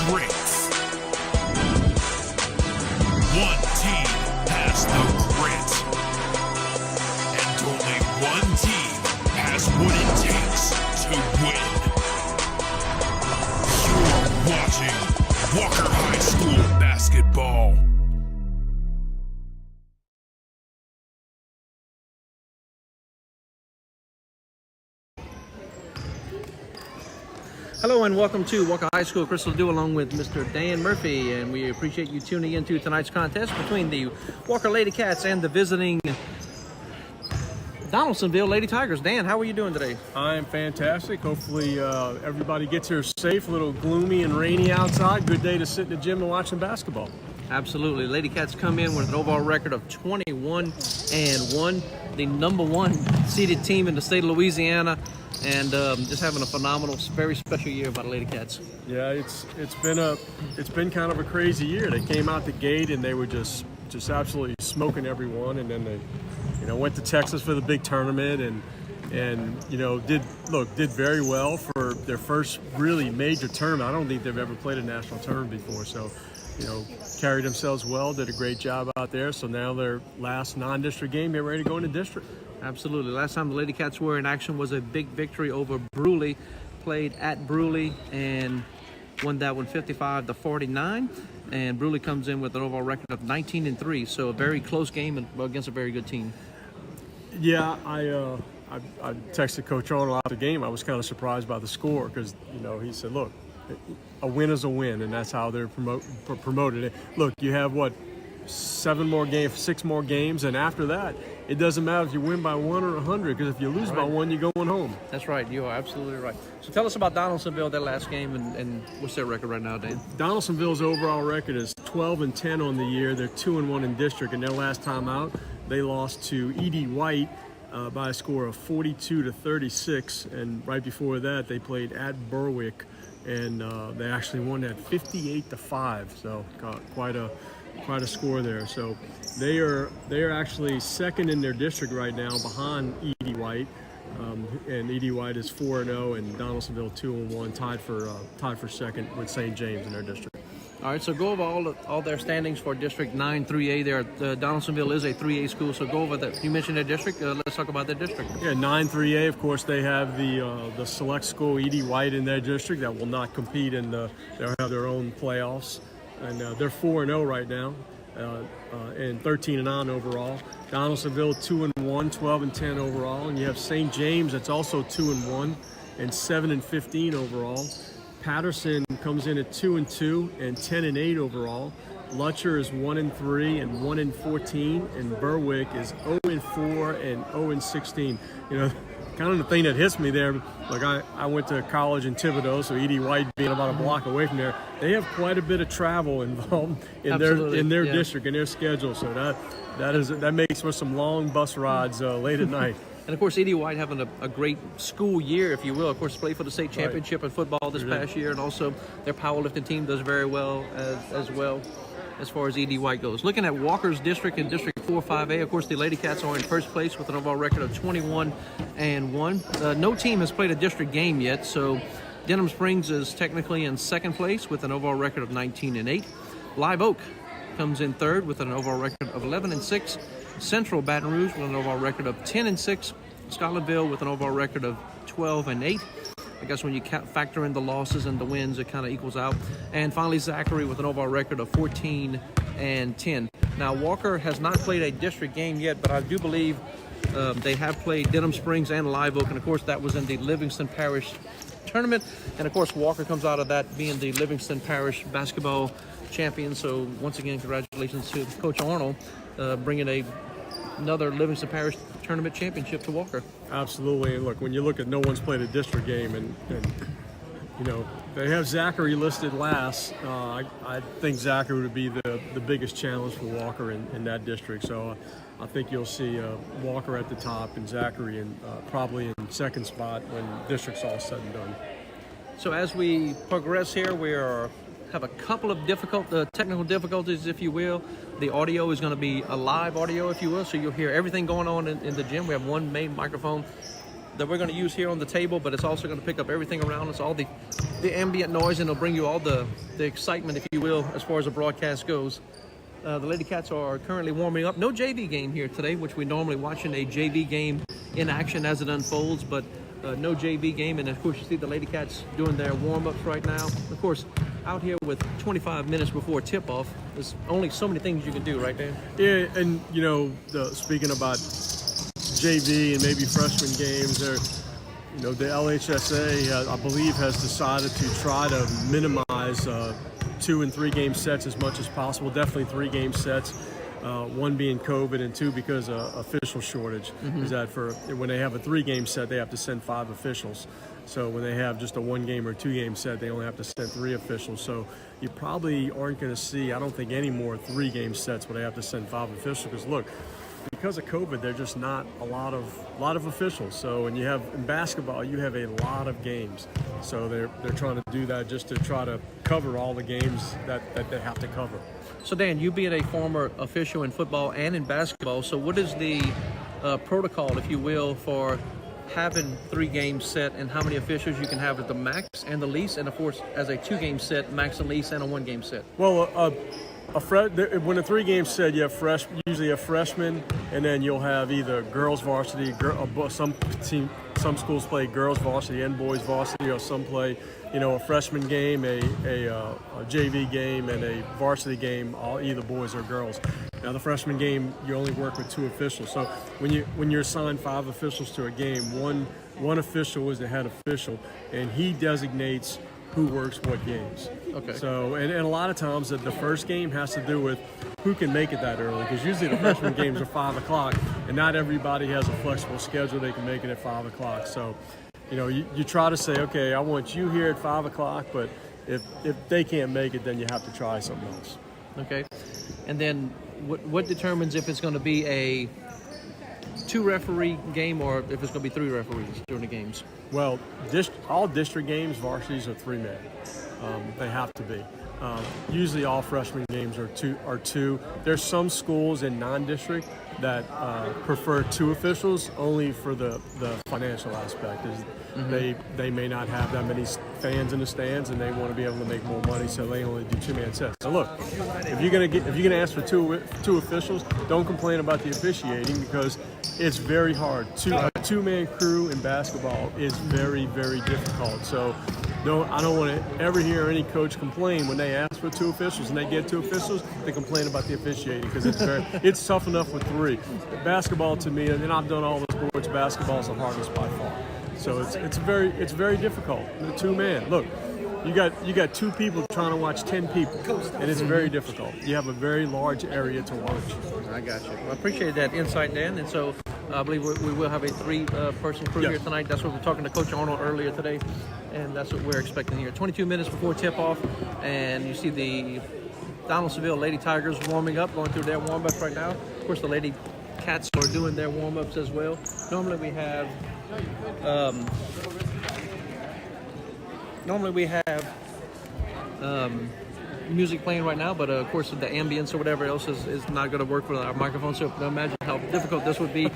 grits. One team has the grit. And only one team has what it takes to win. You're watching Walker High School basketball. Hello and welcome to Walker High School. Crystal Dew along with Mr. Dan Murphy, and we appreciate you tuning into tonight's contest between the Walker Lady Cats and the visiting Donaldsonville Lady Tigers. Dan, how are you doing today? I'm fantastic. Hopefully everybody gets here safe. A little gloomy and rainy outside. Good day to sit in the gym and watch some basketball. Absolutely. Lady Cats come in with an overall record of 21-1, the number one seeded team in the state of Louisiana, and just having a phenomenal, very special year by the Lady Cats. Yeah, it's been kind of a crazy year. They came out the gate and they were just absolutely smoking everyone, and then they went to Texas for the big tournament and did very well for their first really major tournament. I don't think they've ever played a national tournament before, so carried themselves well, did a great job out there. So now their last non-district game, they're ready to go into district. Absolutely. Last time the Lady Cats were in action was a big victory over Bruley. Played at Bruley and won that one 55-49. And Bruley comes in with an overall record of 19-3. So a very close game against a very good team. Yeah, I texted Coach Arnold after the game. I was kind of surprised by the score because, he said, look, a win is a win, and that's how they're promoted. Look, you have, 6 more games, and after that, it doesn't matter if you win by 1 or 100, because if you lose by 1, you're going home. That's right. You are absolutely right. So tell us about Donaldsonville, their last game, and what's their record right now, Dan? Donaldsonville's overall record is 12-10 on the year. They're 2-1 in district, and their last time out, they lost to E.D. White by a score of 42-36, and right before that, they played at Berwick, and they actually won that 58-5. So quite a score there. So they are actually second in their district right now, behind E.D. White, and E.D. White is 4-0, and Donaldsonville 2-1, tied for second with St. James in their district. All right, so go over all their standings for District 9 3A. There, Donaldsonville is a 3A school, so go over that. You mentioned their district. Let's talk about their district. Yeah, 9 3A. Of course, they have the select school E.D. White in their district that will not compete in they'll have their own playoffs, and they're 4-0 right now, and 13-9 overall. Donaldsonville 2-1, 12-10 overall, and you have St. James that's also 2-1 and 7-15 overall. Patterson comes in at 2-2 and 10-8 overall. Lutcher is 1-3 and 1-14, and Berwick is 0-4 and 0-16. Kind of the thing that hits me there. Like I went to college in Thibodaux, so E.D. White being about a block away from there, they have quite a bit of travel involved in their district, in their schedule. So that makes for some long bus rides late at night. And, of course, E.D. White having a great school year, if you will. Of course, played for the state championship in football this past year, and also their powerlifting team does very well as well as far as E.D. White goes. Looking at Walker's district in District 4-5A, of course, the Lady Cats are in first place with an overall record of 21-1. No team has played a district game yet, so Denham Springs is technically in second place with an overall record of 19-8. Live Oak comes in third with an overall record of 11-6. Central Baton Rouge with an overall record of 10-6. Scotlandville with an overall record of 12-8. I guess when you factor in the losses and the wins, it kind of equals out. And finally, Zachary with an overall record of 14-10. Now, Walker has not played a district game yet, but I do believe they have played Denham Springs and Live Oak, and of course that was in the Livingston Parish tournament. And of course, Walker comes out of that being the Livingston Parish basketball champion. So once again, congratulations to Coach Arnold bringing another Livingston Parish tournament championship to Walker. Absolutely. And look, when you look at no one's played a district game, and they have Zachary listed last. I think Zachary would be the biggest challenge for Walker in that district. So I think you'll see Walker at the top and Zachary probably in second spot when district's all said and done. So as we progress here, we have a couple of technical difficulties, if you will. The audio is going to be a live audio, if you will, so you'll hear everything going on in the gym. We have one main microphone that we're going to use here on the table, but it's also going to pick up everything around us, all the ambient noise, and it'll bring you all the excitement, if you will, as far as the broadcast goes. The Lady Cats are currently warming up. No JV game here today, which we normally watch in a JV game in action as it unfolds, but no JV game. And of course, you see the Lady Cats doing their warm-ups right now. Of course, out here with 25 minutes before tip-off, there's only so many things you can do, right, Dan? Yeah, and you know, speaking about JV and maybe freshman games, you know, the LHSA, I believe, has decided to try to minimize 2 and 3 game sets as much as possible. Definitely 3 game sets. One being COVID, and 2 because of official shortage. Is that when they have a 3 game set, they have to send 5 officials. So when they have just a 1 game or 2 game set, they only have to send 3 officials. So you probably aren't going to see, I don't think, any more 3 game sets where they have to send 5 officials. Because look, because of COVID, there's just not a lot of officials. So when you have in basketball, you have a lot of games. So they're trying to do that just to try to cover all the games that they have to cover. So Dan, you being a former official in football and in basketball, so what is the protocol, if you will, for having 3 games set, and how many officials you can have at the max and the least, and of course as a 2 game set, max and least, and a 1 game set? Well, when a 3 game set, you have usually a freshman, and then you'll have either girls varsity, some schools play girls varsity and boys varsity, or some play, you know, a freshman game, a JV game, and a varsity game, either boys or girls. Now the freshman game, you only work with 2 officials. So when you're assigned 5 officials to a game, one official is the head official, and he designates who works what games. Okay. So, and a lot of times the first game has to do with who can make it that early, because usually the freshman games are 5 o'clock, and not everybody has a flexible schedule. They can make it at 5 o'clock. So, you know, you try to say, okay, I want you here at 5 o'clock, but if they can't make it, then you have to try something else. Okay. And then what determines if it's going to be a 2 referee game or if it's going to be 3 referees during the games? Well, all district games, varsities are 3-man. They have to be. Usually all freshman games are two. There's some schools in non-district that prefer 2 officials only for the financial aspect. They may not have that many fans in the stands, and they want to be able to make more money, so they only do 2-man sets. So look, if you're gonna ask for two officials, don't complain about the officiating, because it's very hard. A 2-man crew in basketball is very, very difficult. So I don't want to ever hear any coach complain when they ask for 2 officials and they get 2 officials. They complain about the officiating, because it's tough enough with 3. Basketball, to me, and I've done all the sports, basketball is the hardest by far. So it's very difficult. The 2-man. Look, you got 2 people trying to watch 10 people, and it's very difficult. You have a very large area to watch. I got you. Well, I appreciate that insight, Dan. And so I believe we will have a 3-person crew here tonight. That's what we're talking to Coach Arnold earlier today, and that's what we're expecting here. 22 minutes before tip-off, and you see the Donaldsonville Lady Tigers warming up, going through their warm-ups right now. Of course, the Lady Cats are doing their warm-ups as well. Normally we have music playing right now, but of course the ambience or whatever else is not going to work for our microphone. So imagine how difficult this would be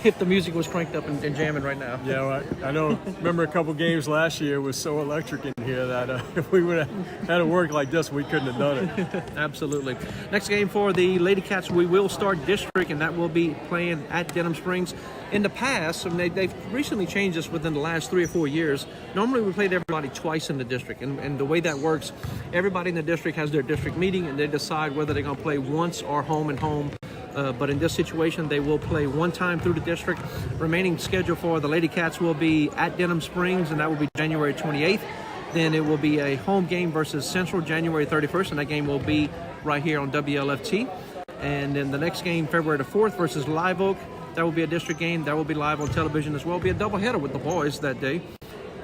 if the music was cranked up and jamming right now. Yeah, well, I know. Remember a couple games last year, it was so electric in here that if we would have had it work like this, we couldn't have done it. Absolutely. Next game for the Lady Cats, we will start district, and that will be playing at Denham Springs. In the past, and they've recently changed this within the last 3 or 4 years, normally we played everybody twice in the district. And the way that works, everybody in the district has their district meeting, and they decide whether they're going to play once or home and home. But in this situation, they will play 1 time through the district. Remaining schedule for the Lady Cats will be at Denham Springs, and that will be January 28th. Then it will be a home game versus Central January 31st, and that game will be right here on WLFT. And then the next game, February the 4th versus Live Oak. That will be a district game. That will be live on television as well. It'll be a doubleheader with the boys that day.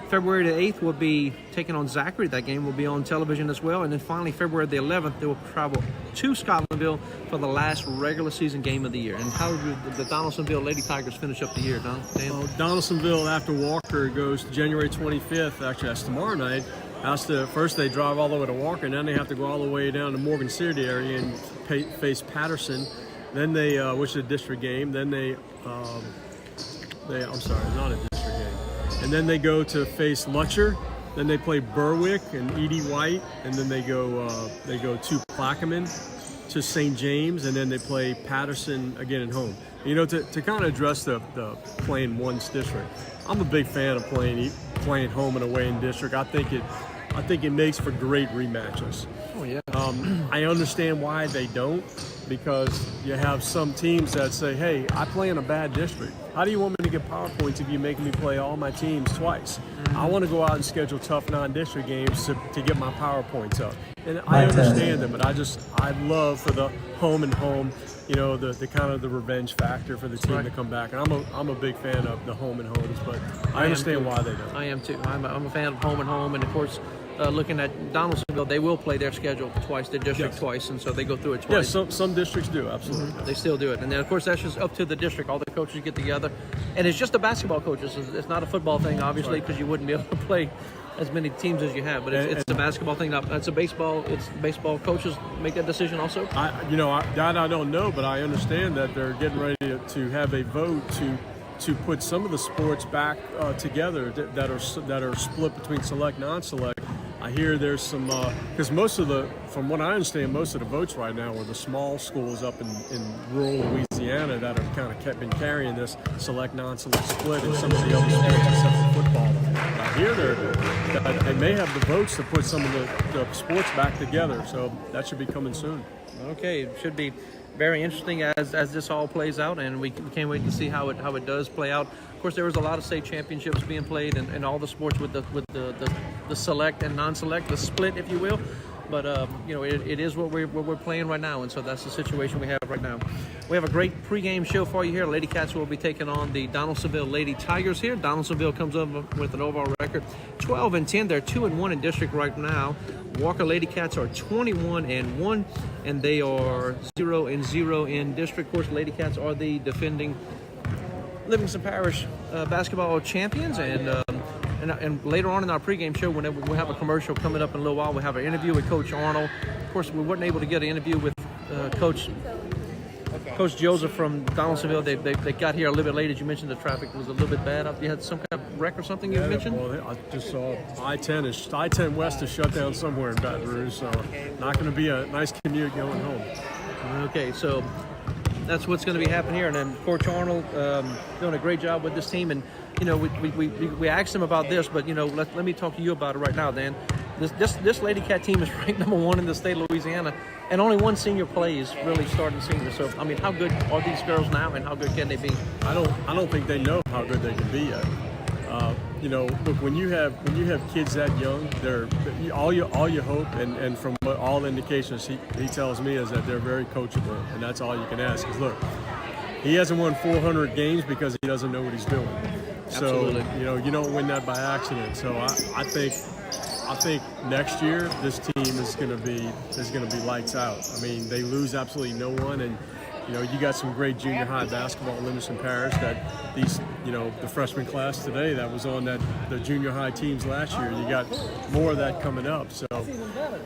February the 8th will be taking on Zachary. That game will be on television as well. And then finally, February the 11th, they will travel to Scotlandville for the last regular season game of the year. And how did the Donaldsonville Lady Tigers finish up the year, Don? Donaldsonville, after Walker, goes to January 25th. Actually, that's tomorrow night. First, they drive all the way to Walker, and then they have to go all the way down to Morgan City area and face Patterson. Then which is a district game. Then I'm sorry, not a district game. and then they go to face Lutcher. Then they play Berwick and Edie White, and then they go to Plaquemine, to St. James, and then they play Patterson again at home. You know, to kind of address the playing one district, I'm a big fan of playing home and away in district. I think it makes for great rematches. Oh yeah. I understand why they don't, because you have some teams that say, hey, I play in a bad district. How do you want me to get power points if you make me play all my teams twice? I want to go out and schedule tough non-district games to get my power points up. And I understand them, but I love for the home and home, you know, the kind of the revenge factor for the team to come back. And I'm a big fan of the home and homes, but I understand why they don't. I am too. I'm a fan of home and home, and of course, looking at Donaldsonville, they will play their schedule twice, their district twice, and so they go through it twice. Yeah, some districts do, absolutely. They still do it. And then, of course, that's just up to the district. All the coaches get together. And it's just the basketball coaches. It's not a football thing, obviously, because you wouldn't be able to play as many teams as you have. But it's the basketball thing. It's baseball coaches make that decision also? I don't know, but I understand that they're getting ready to have a vote to put some of the sports back together that are split between select, non-select. I hear there's some, because from what I understand, most of the votes right now are the small schools up in rural Louisiana that have kind of been carrying this select, non-select split, and some of the other sports except for football. I hear they may have the votes to put some of the sports back together, so that should be coming soon. Okay, it should be very interesting as this all plays out, and we can't wait to see how it does play out. Of course, there was a lot of state championships being played in all the sports with the select and non-select, the split, if you will. But it is what we're playing right now, and so that's the situation we have right now. We have a great pregame show for you here. Lady Cats will be taking on the Donaldsonville Lady Tigers here. Donaldsonville comes up with an overall record 12-10. They're 2-1 in district right now. Walker Lady Cats are 21-1, and they are 0-0 in district. Of course, Lady Cats are the defending Livingston Parish basketball champions, and later on in our pregame show, whenever we have a commercial coming up in a little while, we'll have an interview with Coach Arnold. Of course, we weren't able to get an interview with Coach Joseph from Donaldsonville. They got here a little bit late. As you mentioned, the traffic was a little bit bad. You had some kind of wreck or something you mentioned? Well, I just saw I-10 West is shut down somewhere in Baton Rouge, so not going to be a nice commute going home. Okay, so that's what's going to be happening here. And then Coach Arnold doing a great job with this team. And we asked him about this, but let me talk to you about it right now, Dan. This Lady Cat team is ranked number 1 in the state of Louisiana, and only one senior plays, really starting senior. So I mean, how good are these girls now, and how good can they be? I don't think they know how good they can be yet. Look, when you have kids that young, they're all you hope, and from what all indications he tells me is that they're very coachable, and that's all you can ask. Because look, he hasn't won 400 games because he doesn't know what he's doing. Absolutely. So you don't win that by accident. So I think next year this team is going to be lights out. I mean, they lose absolutely no one, and you got some great junior high basketball in Livingston Parish that the freshman class today that was on the junior high teams last year. You got more of that coming up. So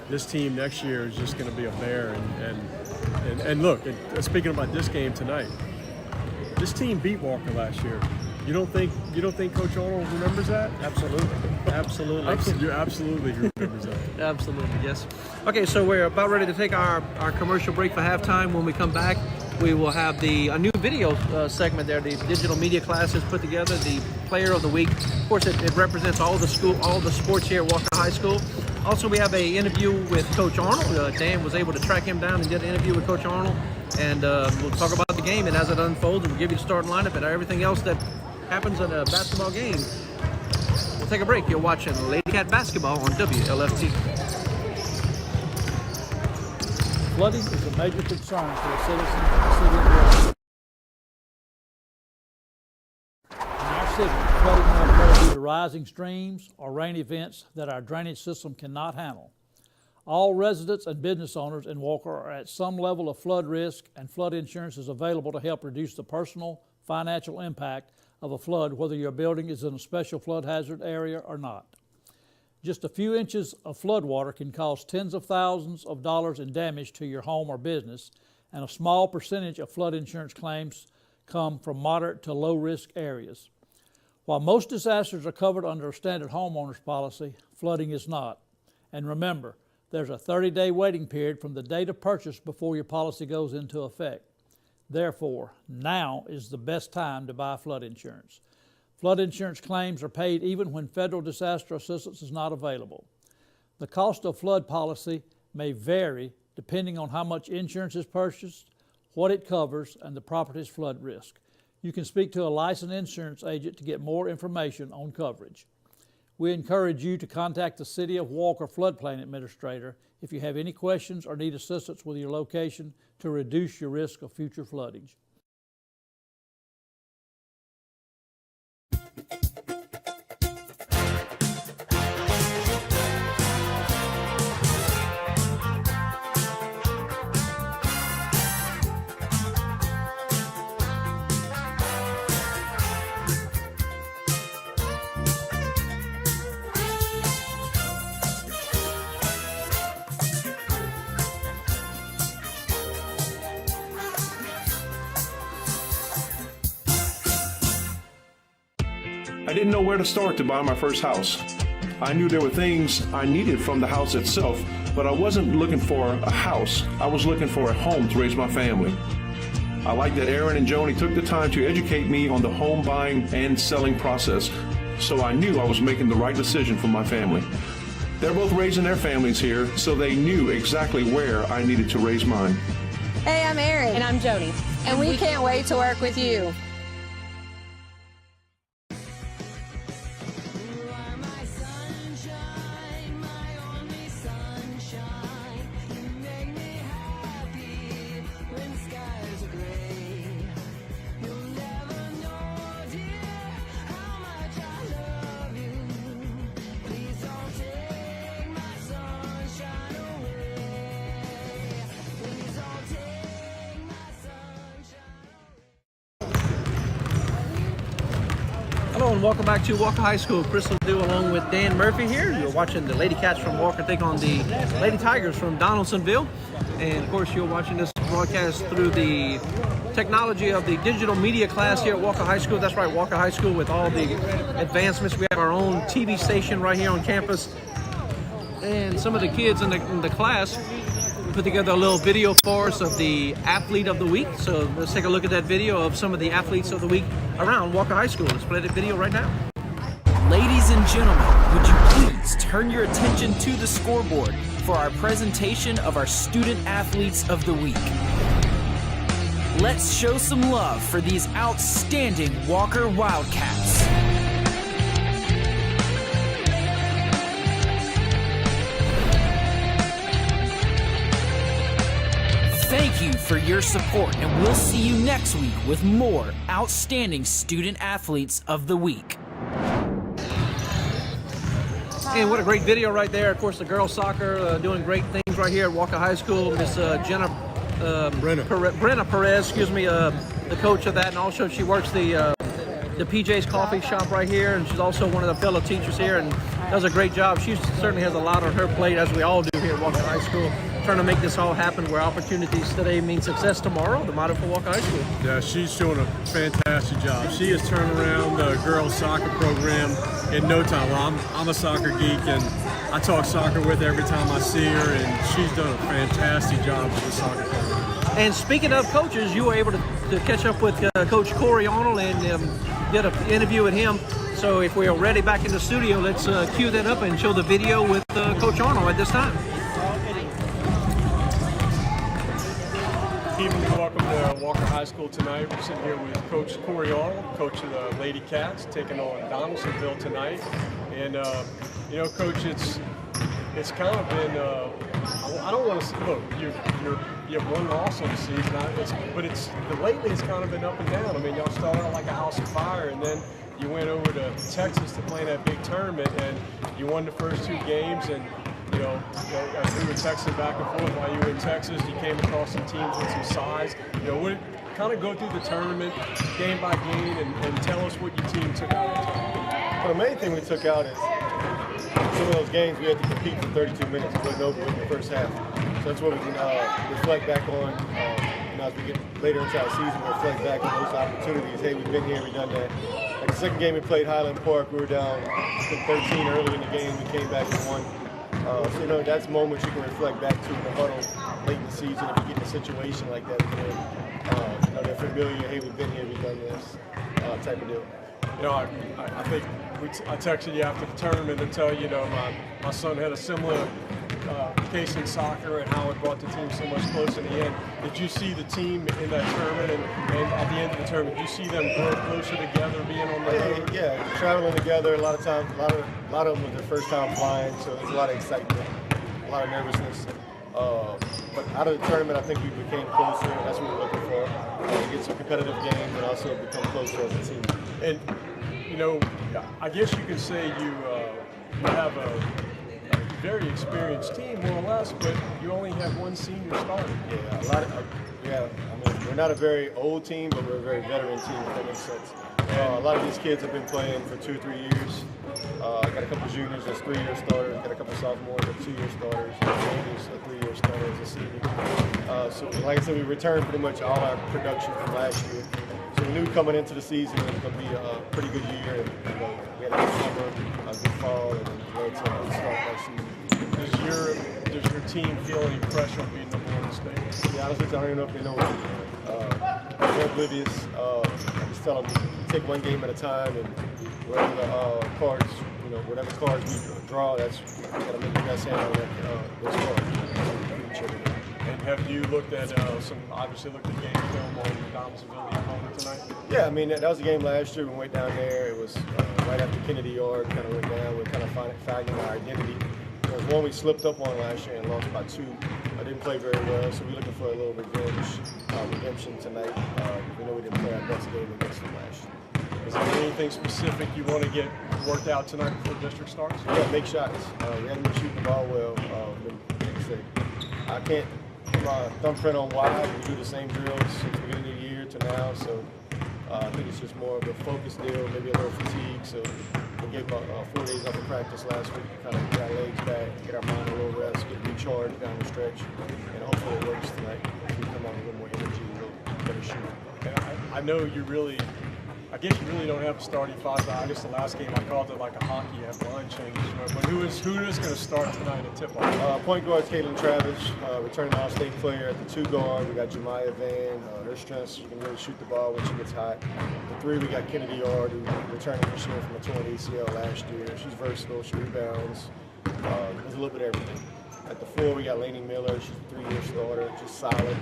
this team next year is just going to be a bear. And look, speaking about this game tonight, this team beat Walker last year. You don't think Coach Arnold remembers that? Absolutely. You absolutely remembers that. Absolutely, yes. Okay, so we're about ready to take our commercial break for halftime. When we come back, we will have a new video segment there. The digital media class is put together, the player of the week. Of course, it represents all the sports here at Walker High School. Also, we have an interview with Coach Arnold. Dan was able to track him down and did an interview with Coach Arnold. And we'll talk about the game and as it unfolds, and we'll give you the starting lineup and everything else that happens in a basketball game. We'll take a break. You're watching Lady Cat Basketball on WLFT. Flooding is a major concern for the citizens of the city of Wilmington. In our city, flooding may occur due to rising streams or rain events that our drainage system cannot handle. All residents and business owners in Walker are at some level of flood risk, and flood insurance is available to help reduce the personal financial impact of a flood, whether your building is in a special flood hazard area or not. Just a few inches of flood water can cause tens of thousands of dollars in damage to your home or business, and a small percentage of flood insurance claims come from moderate to low risk areas. While most disasters are covered under a standard homeowner's policy, flooding is not. And remember, there's a 30-day waiting period from the date of purchase before your policy goes into effect. Therefore, now is the best time to buy flood insurance. Flood insurance claims are paid even when federal disaster assistance is not available. The cost of flood policy may vary depending on how much insurance is purchased, what it covers, and the property's flood risk. You can speak to a licensed insurance agent to get more information on coverage. We encourage you to contact the City of Walker Floodplain Administrator if you have any questions or need assistance with your location to reduce your risk of future flooding. I didn't know where to start to buy my first house. I knew there were things I needed from the house itself, but I wasn't looking for a house. I was looking for a home to raise my family. I like that Aaron and Joni took the time to educate me on the home buying and selling process, so I knew I was making the right decision for my family. They're both raising their families here, so they knew exactly where I needed to raise mine. Hey, I'm Erin. And I'm Joni. And we can't wait to work with you. Hello and welcome back to Walker High School. Chris Ledoux along with Dan Murphy here. You're watching the Lady Cats from Walker take on the Lady Tigers from Donaldsonville. And of course you're watching this broadcast through the technology of the digital media class here at Walker High School. That's right, Walker High School with all the advancements. We have our own TV station right here on campus. And some of the kids in the class put together a little video for us of the athlete of the week. So let's take a look at that video of some of the athletes of the week around Walker High School. Let's play that video right now. Ladies and gentlemen, would you please turn your attention to the scoreboard for our presentation of our student athletes of the week. Let's show some love for these outstanding Walker Wildcats. Thank you for your support, and we'll see you next week with more outstanding student athletes of the week. And what a great video right there. Of course, the girls soccer doing great things right here at Walker High School. Miss Brenna Perez, the coach of that, and also she works the PJ's Coffee Shop right here, and she's also one of the fellow teachers here and does a great job. She certainly has a lot on her plate, as we all do here at Walker High School, trying to make this all happen where opportunities today mean success tomorrow, the motto for Walker High School. Yeah, she's doing a fantastic job. She has turned around the girls soccer program in no time. Well, I'm a soccer geek, and I talk soccer with her every time I see her, and she's done a fantastic job with the soccer program. And speaking of coaches, you were able to catch up with Coach Corey Arnold and get an interview with him. So if we're ready back in the studio, let's cue that up and show the video with Coach Arnold at this time. Evening, welcome to Walker High School tonight. We're sitting here with Coach Corey Arnold, coach of the Lady Cats, taking on Donaldsonville tonight. And Coach, it's kind of been. I don't want to say. Look, you have one loss on the season, but lately it's kind of been up and down. I mean, y'all started out like a house of fire, and then you went over to Texas to play that big tournament, and you won the first two games. And as we were texting back and forth while you were in Texas, you came across some teams with some size. Kind of go through the tournament game by game and tell us what your team took out of the tournament. Well, the main thing we took out is some of those games we had to compete for 32 minutes and put over in the first half. So that's what we can reflect back on. As we get later inside the season, we'll reflect back on those opportunities. Hey, we've been here, we've done that. That the second game we played Highland Park, we were down 13 early in the game. We came back and won. So, you know, that's moments you can reflect back to in the huddle late in the season. If you get in a situation like that again, you know, they're familiar. Hey, we've been here, we've done this type of deal. You know, I think I texted you after the tournament to tell you, my son had a similar case in soccer and how it brought the team so much closer in the end. Did you see the team in that tournament and at the end of the tournament, did you see them grow closer together, being on the road? Yeah, traveling together. A lot of times, a lot of them was their first time flying, so there's a lot of excitement, a lot of nervousness. But out of the tournament, I think we became closer. That's what we're looking for. To get some competitive games and also become closer as a team. And, you know, I guess you could say you have a very experienced team, more or less, but you only have one senior starter. Yeah, I mean, we're not a very old team, but we're a very veteran team, if that makes sense. A lot of these kids have been playing for 2 or 3 years. I got a couple juniors that's 3-year starters. Got a couple sophomores that's 2-year starters. Jamie's a 3-year starter as a senior. So, like I said, we returned pretty much all our production from last year. So we knew coming into the season it was going to be a pretty good year. And, you know, we had a good summer, a good fall, and then led to a start that season. Does your team feel any pressure on being number one in the state? To be honest with you, I don't even know if they know it. They're oblivious. I just tell them take one game at a time, and whatever the cards, you know, whatever cards we draw, that's we got to make the best hand on those cards. And have you looked at obviously looked at game film on Donaldsonville, the opponent tonight? Yeah, I mean that was a game last year. We went down there. It was right after Kennedy Yard. Kind of went down. We're kind of finding our identity. There was one we slipped up on last year and lost by 2. I didn't play very well, so we're looking for a little redemption tonight. We know we didn't play our best game against them last year. Is there anything specific you want to get worked out tonight before district starts? Yeah, make shots. We haven't been shooting the ball well. Like I said, I can't put my thumbprint on why. We do the same drills since the beginning of the year to now, so I think it's just more of a focus deal, maybe a little fatigue. So we gave about 4 days off of practice last week to kind of get our legs back, get our mind a little rest, get recharged down the stretch, and hopefully it works tonight. We come out with a little more energy, a little better shooting. And I know I guess you really don't have a starting 5. I guess the last game I called it like a hockey, you have line changes. But who is going to start tonight at tip-off? Point guard Caitlin Travis, returning All-State player. At the 2 guard, we got Jemiah Van. Her strength, she can really shoot the ball when she gets hot. The 3, we got Kennedy Yard, who returning this year from a torn ACL last year. She's versatile, she rebounds, does a little bit of everything. At the 4, we got Lainey Miller. She's a 3-year starter, just solid.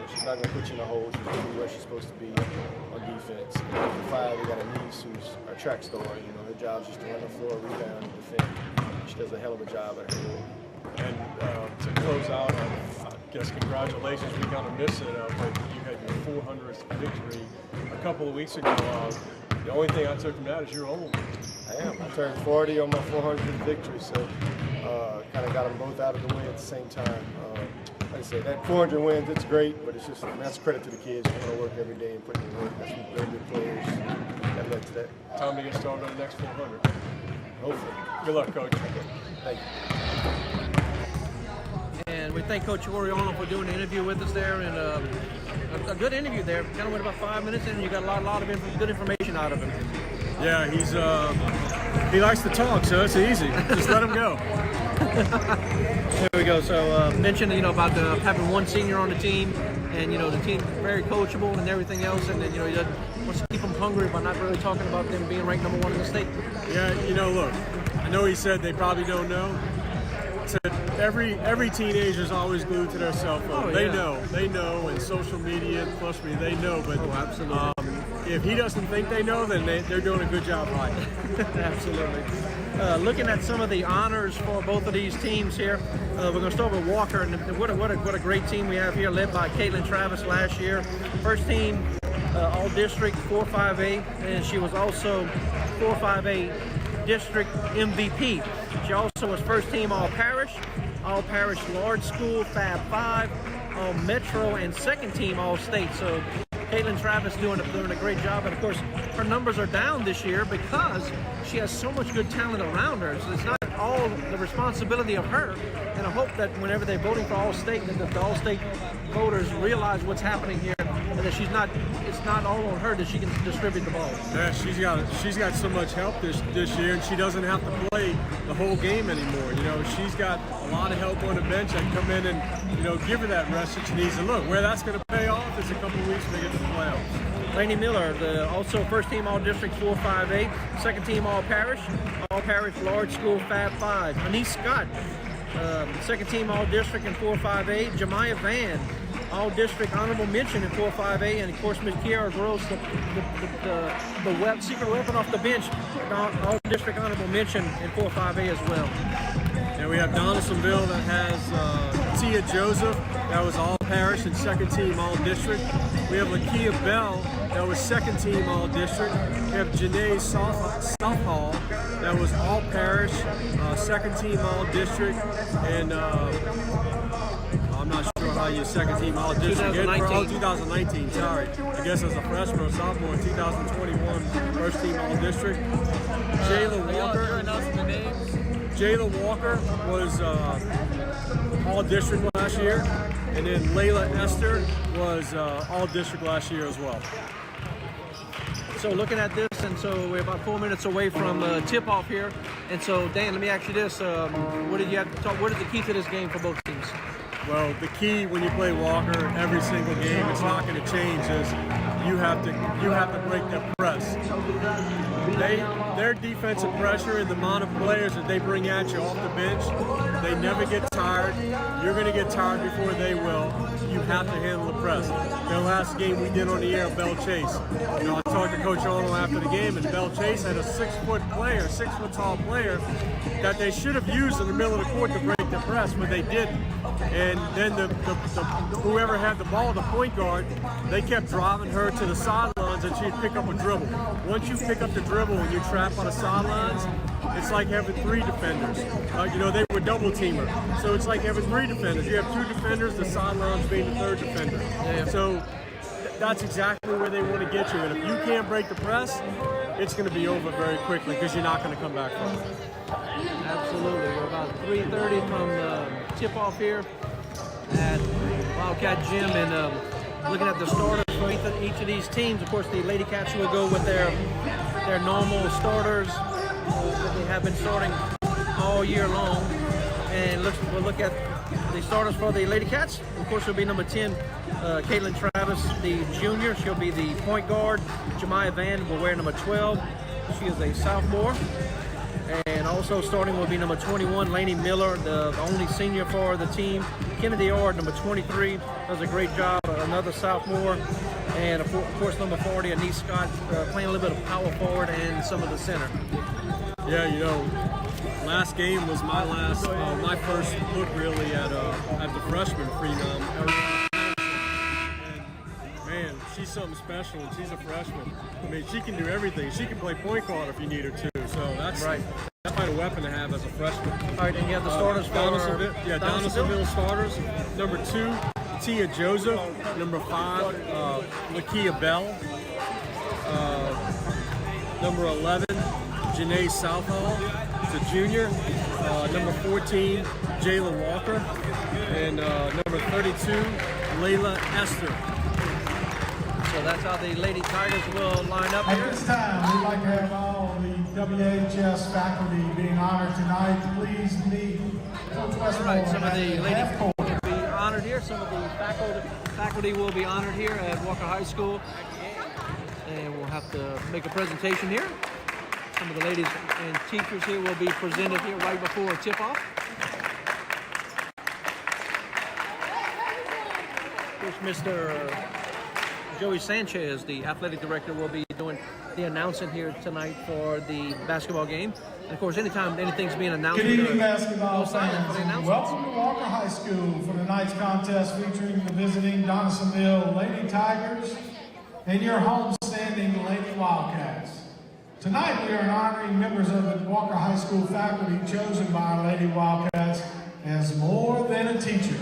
She's not going to put you in a hole. She's going to be where she's supposed to be on defense. And at the 5, we got Anise, who's our track star. You know, her job is just to run the floor, rebound, and defend. She does a hell of a job at her role. And to close out, I guess congratulations. We kind of missed it, but you had your 400th victory a couple of weeks ago. The only thing I took from that is you're old. I am. I turned 40 on my 400th victory, so kind of got them both out of the way at the same time. Like I said, that 400 wins, it's great, but it's just, that's credit to the kids. They want to work every day and put in the work. That's some very good players that led to that. Time to get started on the next 400. Hopefully. Good luck, Coach. Thank you. And we thank Coach Oriolo for doing the interview with us there, and a good interview there. Kind of went about 5 minutes in, and you got a lot of good information out of him. Yeah, he likes to talk, so it's easy. Just let him go. There we go. So mentioned, about having one senior on the team, and the team very coachable and everything else, and then he wants to keep them hungry by not really talking about them being ranked number 1 in the state. Yeah, look, I know he said they probably don't know. Said every teenager's always glued to their cell phone. Oh, They know, and social media, plus me, they know. But absolutely. If he doesn't think they know, then they're doing a good job hiding. Absolutely. Looking at some of the honors for both of these teams here, we're going to start with Walker, and what a great team we have here, led by Caitlin Travis last year. First team All-District 4-5A, and she was also 4-5A District MVP. She also was first team All-Parish Large School Fab 5, All-Metro, and second team All-State. So Caitlin Travis doing a great job, and of course her numbers are down this year because she has so much good talent around her. So it's not all the responsibility of her, and I hope that whenever they're voting for All-State, that the All-State voters realize what's happening here, and that it's it's not all on her that she can distribute the ball. Yeah, she's got so much help this year, and she doesn't have to play the whole game anymore. You know, she's got a lot of help on the bench that come in and, you know, give her that rest that she needs. And look, where that's going to pay off is a couple of weeks when they get to the playoffs. Laney Miller, also first team All-District 458, second team All-Parish Large School Fab 5. Anise Scott, second team All-District in 458. Jemiah Van, All-District Honorable Mention in 458. And of course, Miss Kiara Gross, the secret weapon off the bench, All-District Honorable Mention in 458 as well. And we have Donaldsonville that has Tia Joseph, that was All-Parish and second team All-District. We have Lakia Bell, that was second team All-District. We have Janae Southall, that was All-Parish, second team All-District. And I'm not sure how you second team All-District. 2019, sorry. I guess as a freshman or sophomore in 2021, first team All-District. Jayla Walker was All-District last year, and then Layla Esther was All-District last year as well. So looking at this, and so we're about 4 minutes away from tip-off here. And so, Dan, let me ask you this: what is the key to this game for both teams? Well, the key when you play Walker every single game, it's not going to change, is you have to break their press. Their defensive pressure and the amount of players that they bring at you off the bench, they never get tired. You're going to get tired before they will. You have to handle the press. Their last game we did on the air, Bell Chase. You know, I talked to Coach Arnold after the game, and Bell Chase had a 6-foot tall player that they should have used in the middle of the court to break the press, but they didn't. And then whoever had the ball, the point guard, they kept driving her to the sidelines, and she'd pick up a dribble. Once you pick up the dribble and you trap on the sidelines, it's like having 3 defenders. You know, they were double teamer. So it's like having 3 defenders. You have 2 defenders, the sidelines being the 3rd defender. Yeah. So that's exactly where they want to get you. And if you can't break the press, it's going to be over very quickly because you're not going to come back from it. Absolutely. We're about 3:30 from tip-off here at Wildcat Gym, and looking at the starters for each of these teams. Of course, the Lady Cats will go with their normal starters that they have been starting all year long. And we'll look at the starters for the Lady Cats. Of course, it'll be number 10, Caitlin Travis, the junior. She'll be the point guard. Jemiah Van will wear number 12. She is a sophomore. And also starting will be number 21, Laney Miller, the only senior for the team. Kennedy Ord, number 23, does a great job, another sophomore. And of course, number 40, Anise Scott, playing a little bit of power forward and some of the center. Yeah, you know, last game was my first look really at the freshman phenom. Man, she's something special, and she's a freshman. I mean, she can do everything. She can play point guard if you need her to. So that's right. That's quite a weapon to have as a freshman. All right, and you have the starters for Donaldsonville starters. Number 2, Tia Joseph. Number 5, Lakia Bell. Number 11, Janae Southall, the junior. Number 14, Jayla Walker. And number 32, Layla Esther. So that's how the Lady Tigers will line up here. At this time, we'd like to have all the WHS faculty being honored tonight. Please meet Coach Westmore. All right, some of the ladies will be honored here. Some of the faculty will be honored here at Walker High School. And we'll have to make a presentation here. Some of the ladies and teachers here will be presented here right before tip-off. Of course, Mr. Joey Sanchez, the athletic director, will be doing the announcing here tonight for the basketball game. And of course, anytime anything's being announced, good evening, basketball fans. Welcome to Walker High School for tonight's contest featuring the visiting Donaldsonville Lady Tigers and your homestanding Lady Wildcats. Tonight, we are honoring members of the Walker High School faculty chosen by our Lady Wildcats as more than a teacher.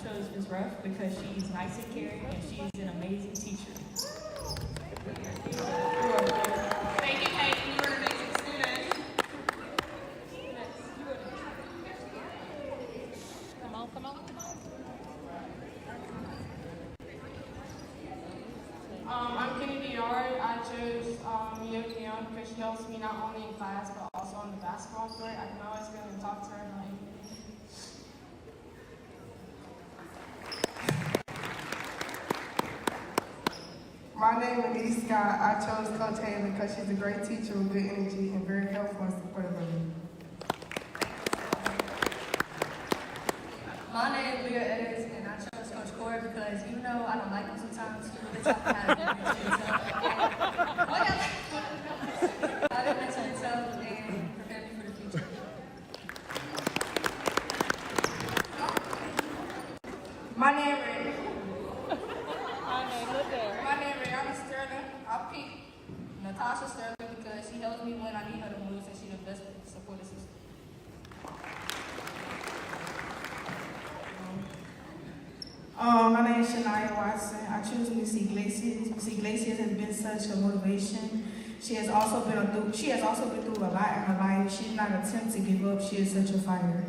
chose Ms. Ruff because she's nice and caring and she's an amazing teacher. Thank you, Peyton. You were an amazing student. Come on, come on, come on. I'm Kennedy Yard. I chose Mia Keon because she helps me not only in class but also on the basketball court. I can always go and talk to her about anything. My name is Edie Scott. I chose Coach Haley because she's a great teacher with good energy and very helpful and supportive of me. My name is Leah Edwards, and I chose Coach Corey because even though I don't like him sometimes, he really taught me how to mention himself. How to mention himself and prepare me for the future. My name is Sterling. I'll pick Natasha Sterling because she helps me when I need her the most and she's the best supportive sister. My name is Shania Watson. I choose Missy Iglesias. Missy Iglesias has been such a motivation. She has also been through a lot in her life. She did not attempt to give up. She is such a fighter.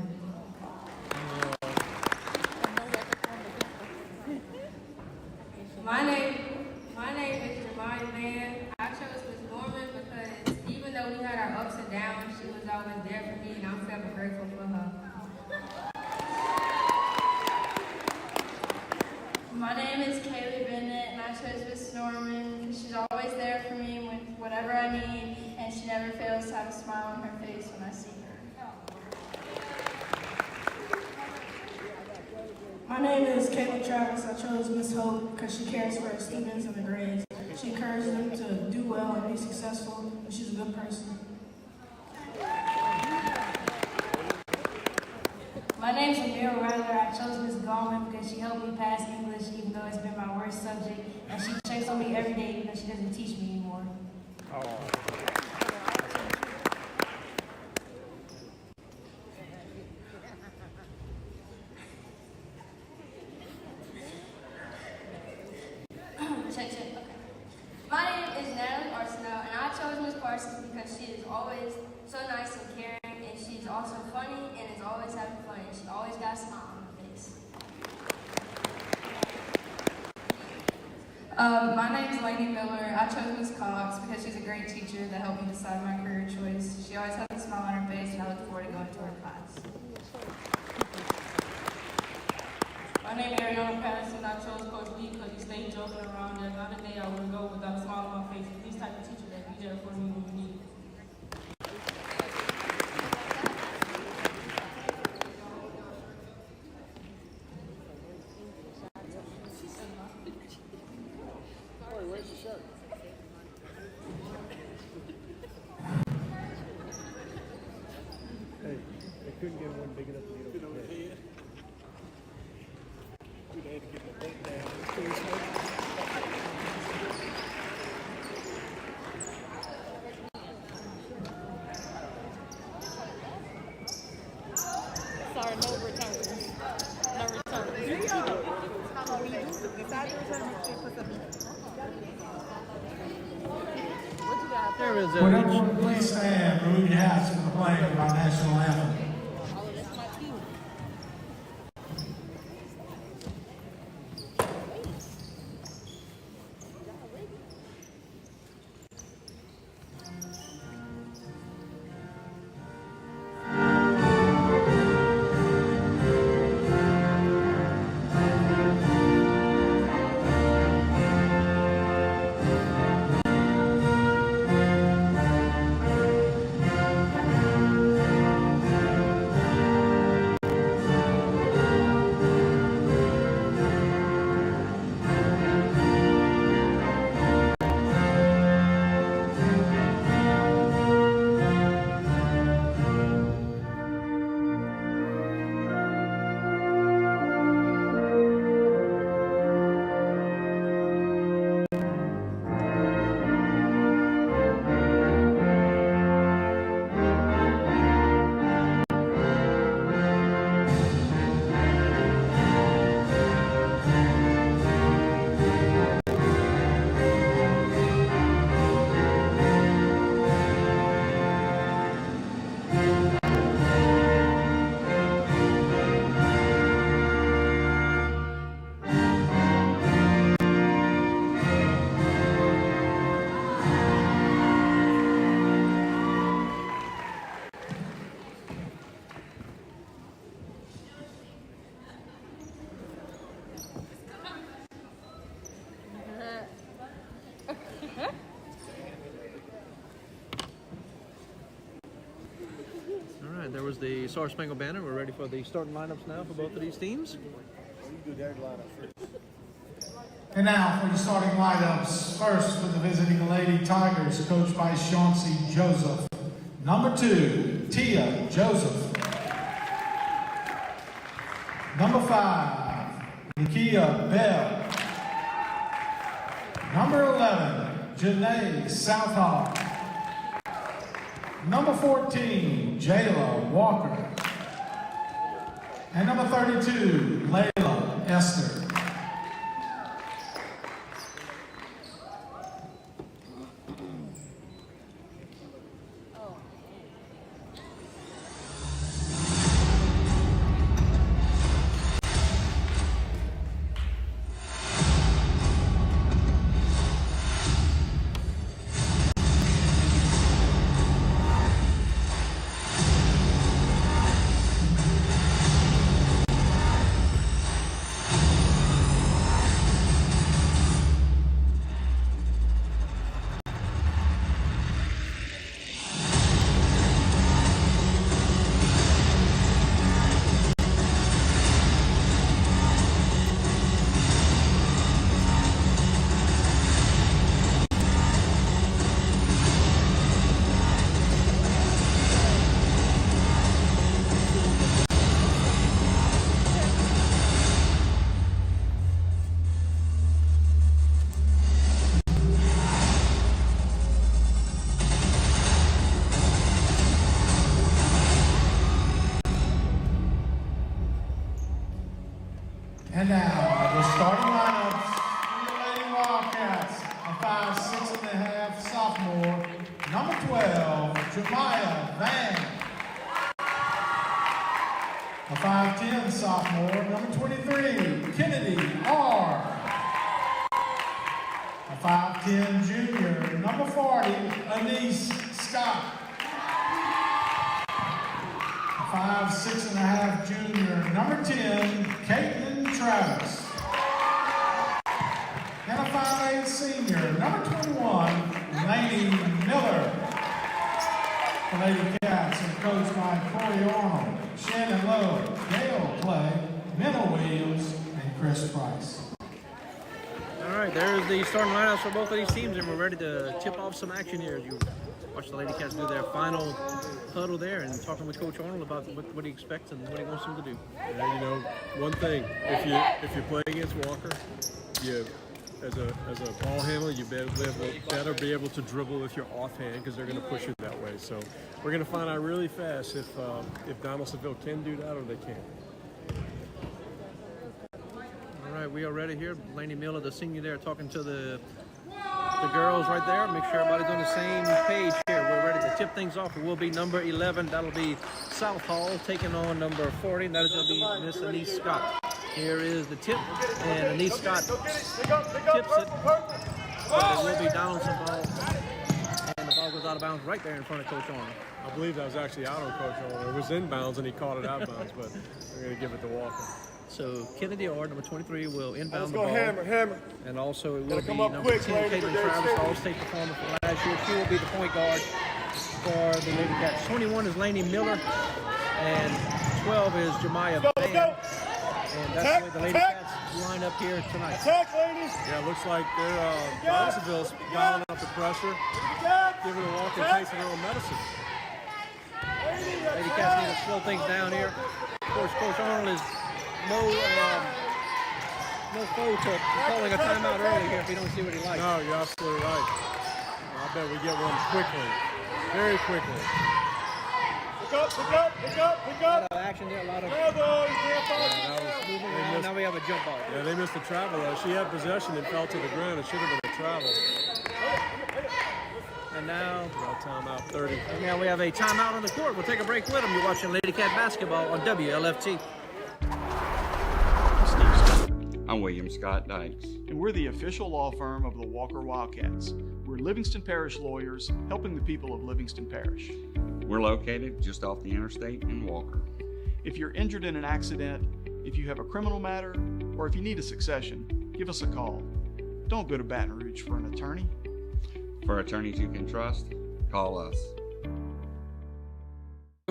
My name is Jemima Van. I chose Miss Norman because even though we had our ups and downs, she was always there for me, and I'm forever grateful for her. My name is Kaylee Bennett, and I chose Miss Norman because she's always there for me with whatever I need, and she never fails to have a smile on her face when I see her. My name is Kayla Travis. I chose Miss Hope because she cares for her students and the grades. She encourages them to do well and be successful, and she's a good person. My name is Amira Ryler. I chose Miss Gallman because she helped me pass English even though it's been my worst subject, and she checks on me every day even though she doesn't teach me anymore. Check. Okay. My name is Natalie Arsenault, and I chose Miss Parsons because she is always so nice and caring, and she's also funny and is always having fun, and she always got a smile on her face. My name is Lady Miller. I chose Miss Cox because she's a great teacher that helped me decide my career choice. She always has a smile on her face, and I look forward to going to her class. My name is Ariana Patterson. I chose Coach Lee because he stayed joking around. There's not a day I would go without a smile on my face. He's the type of teacher that be there for me when we need it. Where's your shirt? Hey, they couldn't get one big enough to get over the head. They had to get the butt down. Sorry, no returns. No returns. There is Would everyone please stand, remove your hats for the playing of our national anthem. And there was the Star Spangled Banner. We're ready for the starting lineups now for both of these teams. And now for your starting lineups. First for the visiting Lady Tigers, coached by Chauncey Joseph. Number 2, Tia Joseph. Number 5, Nikia Bell. Number 11, Janae Southall. Number 14, Jayla Walker. And number 32, Layla Esther. And now, the starting lineups for the Lady Wildcats. A 5'6 and a half sophomore. Number 12, Jemiah Van. A 5'10 sophomore. Number 23, Kennedy R. A 5'10 junior. Number 40, Anise Scott. A 5'6 and a half junior. Number 10, Caitlin Travis. And a 5'8 senior, number 21, Lady Miller. The Lady Cats are coached by Corey Arnold, Shannon Lowe, Gail Clay, Minna Williams, and Chris Price. All right, there's the starting lineups for both of these teams, and we're ready to tip off some action here as you watch the Lady Cats do their final huddle there and talking with Coach Arnold about what he expects and what he wants them to do. Yeah, you know, one thing, if you play against Walker, you as a ball handler, you better be able to dribble with your offhand because they're going to push it that way. So we're going to find out really fast if Donaldsonville can do that or they can't. All right, we are ready here. Lady Miller, the senior there, talking to the girls right there. Make sure everybody's on the same page here. We're ready to tip things off. It will be number 11. That'll be Southall taking on number 40. That is going to be Miss Anise Scott. Here is the tip, and Anise Scott tips it. It will be Donaldsonville, and the ball goes out of bounds right there in front of Coach Arnold. I believe that was actually out on Coach Arnold. It was in bounds, and he caught it out of bounds, but we're going to give it to Walker. So Kennedy R, number 23, will inbound the go ball. hammer. And also it will be come up number quick, 10, lady. Caitlin Travis, All-State performer from last year. She will be the point guard for the Lady Cats. 21 is Lainey Miller, and 12 is Jemiah Van. And that's the way the Lady Cats line up here tonight. Attack, ladies! Yeah, it looks like they're Donaldsonville's dialing up the pressure, giving the Walker a taste of their own medicine. Lady Cats need to slow things down here. Of course, Coach Arnold is no foe to calling a timeout early here if he don't see what he likes. No, you're absolutely right. I bet we get one quickly, very quickly. Pick up. A lot of action there, a lot of moving around. Now we have a jump ball. Yeah, they missed the travel though. She had possession and fell to the ground. It should have been a travel. And now, timeout 30. And now we have a timeout on the court. We'll take a break with them. You're watching Lady Cat basketball on WLFT. I'm William Scott Dykes. And we're the official law firm of the Walker Wildcats. We're Livingston Parish lawyers helping the people of Livingston Parish. We're located just off the interstate in Walker. If you're injured in an accident, if you have a criminal matter, or if you need a succession, give us a call. Don't go to Baton Rouge for an attorney. For attorneys you can trust, call us.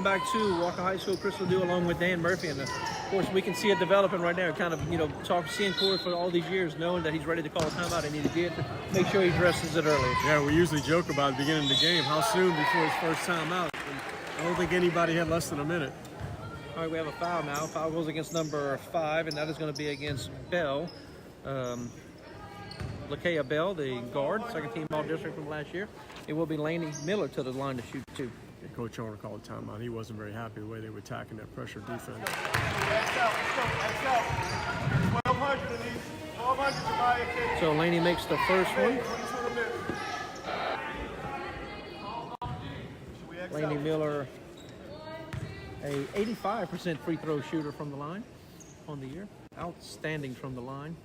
Welcome back to Walker High School. Chris Ledoux along with Dan Murphy, and of course we can see it developing right now. Kind of, seeing Corey for all these years, knowing that he's ready to call a timeout, and he did to make sure he addresses it early. Yeah, we usually joke about the beginning of the game, how soon before his first timeout. And I don't think anybody had less than a minute. All right, we have a foul now. Foul goes against number 5, and that is going to be against Bell. Lakea Bell, the guard, second team all-district from last year. It will be Laney Miller to the line to shoot 2. Coach Owner called a timeout. He wasn't very happy the way they were attacking that pressure defense. So Laney makes the first one. Laney Miller, a 85% free throw shooter from the line on the year. Outstanding from the line,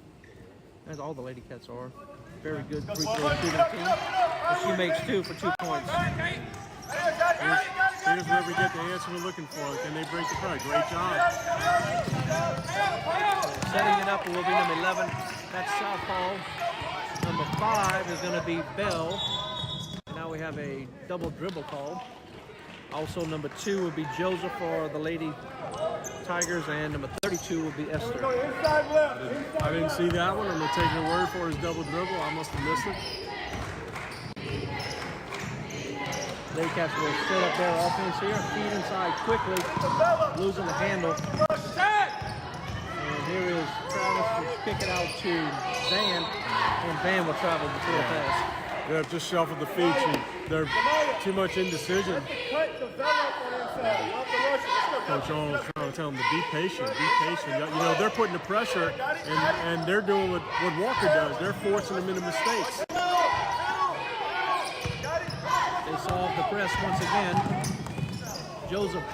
as all the Lady Cats are. Very good free throw shooting team. And she makes 2 for 2 points. Here's where we get the answer we're looking for. Can they break the press? Great job. Setting it up will be number 11. That's Southpaw. Number 5 is going to be Bell. Now we have a double dribble call. Also, number 2 will be Joseph for the Lady Tigers, and number 32 will be Esther. I didn't see that one. I'm going to take your word for his double dribble. I must have missed it. Lady Cats will set up their offense here. Feed inside quickly, losing the handle. And here is Travis to kick it out to Van, and Van will travel before the pass. Yeah, just shuffled the feet. They're too much indecision. Coach Owens trying to tell them to be patient, be patient. They're putting the pressure, and they're doing what Walker does. They're forcing them into mistakes. They solve the press once again. Joseph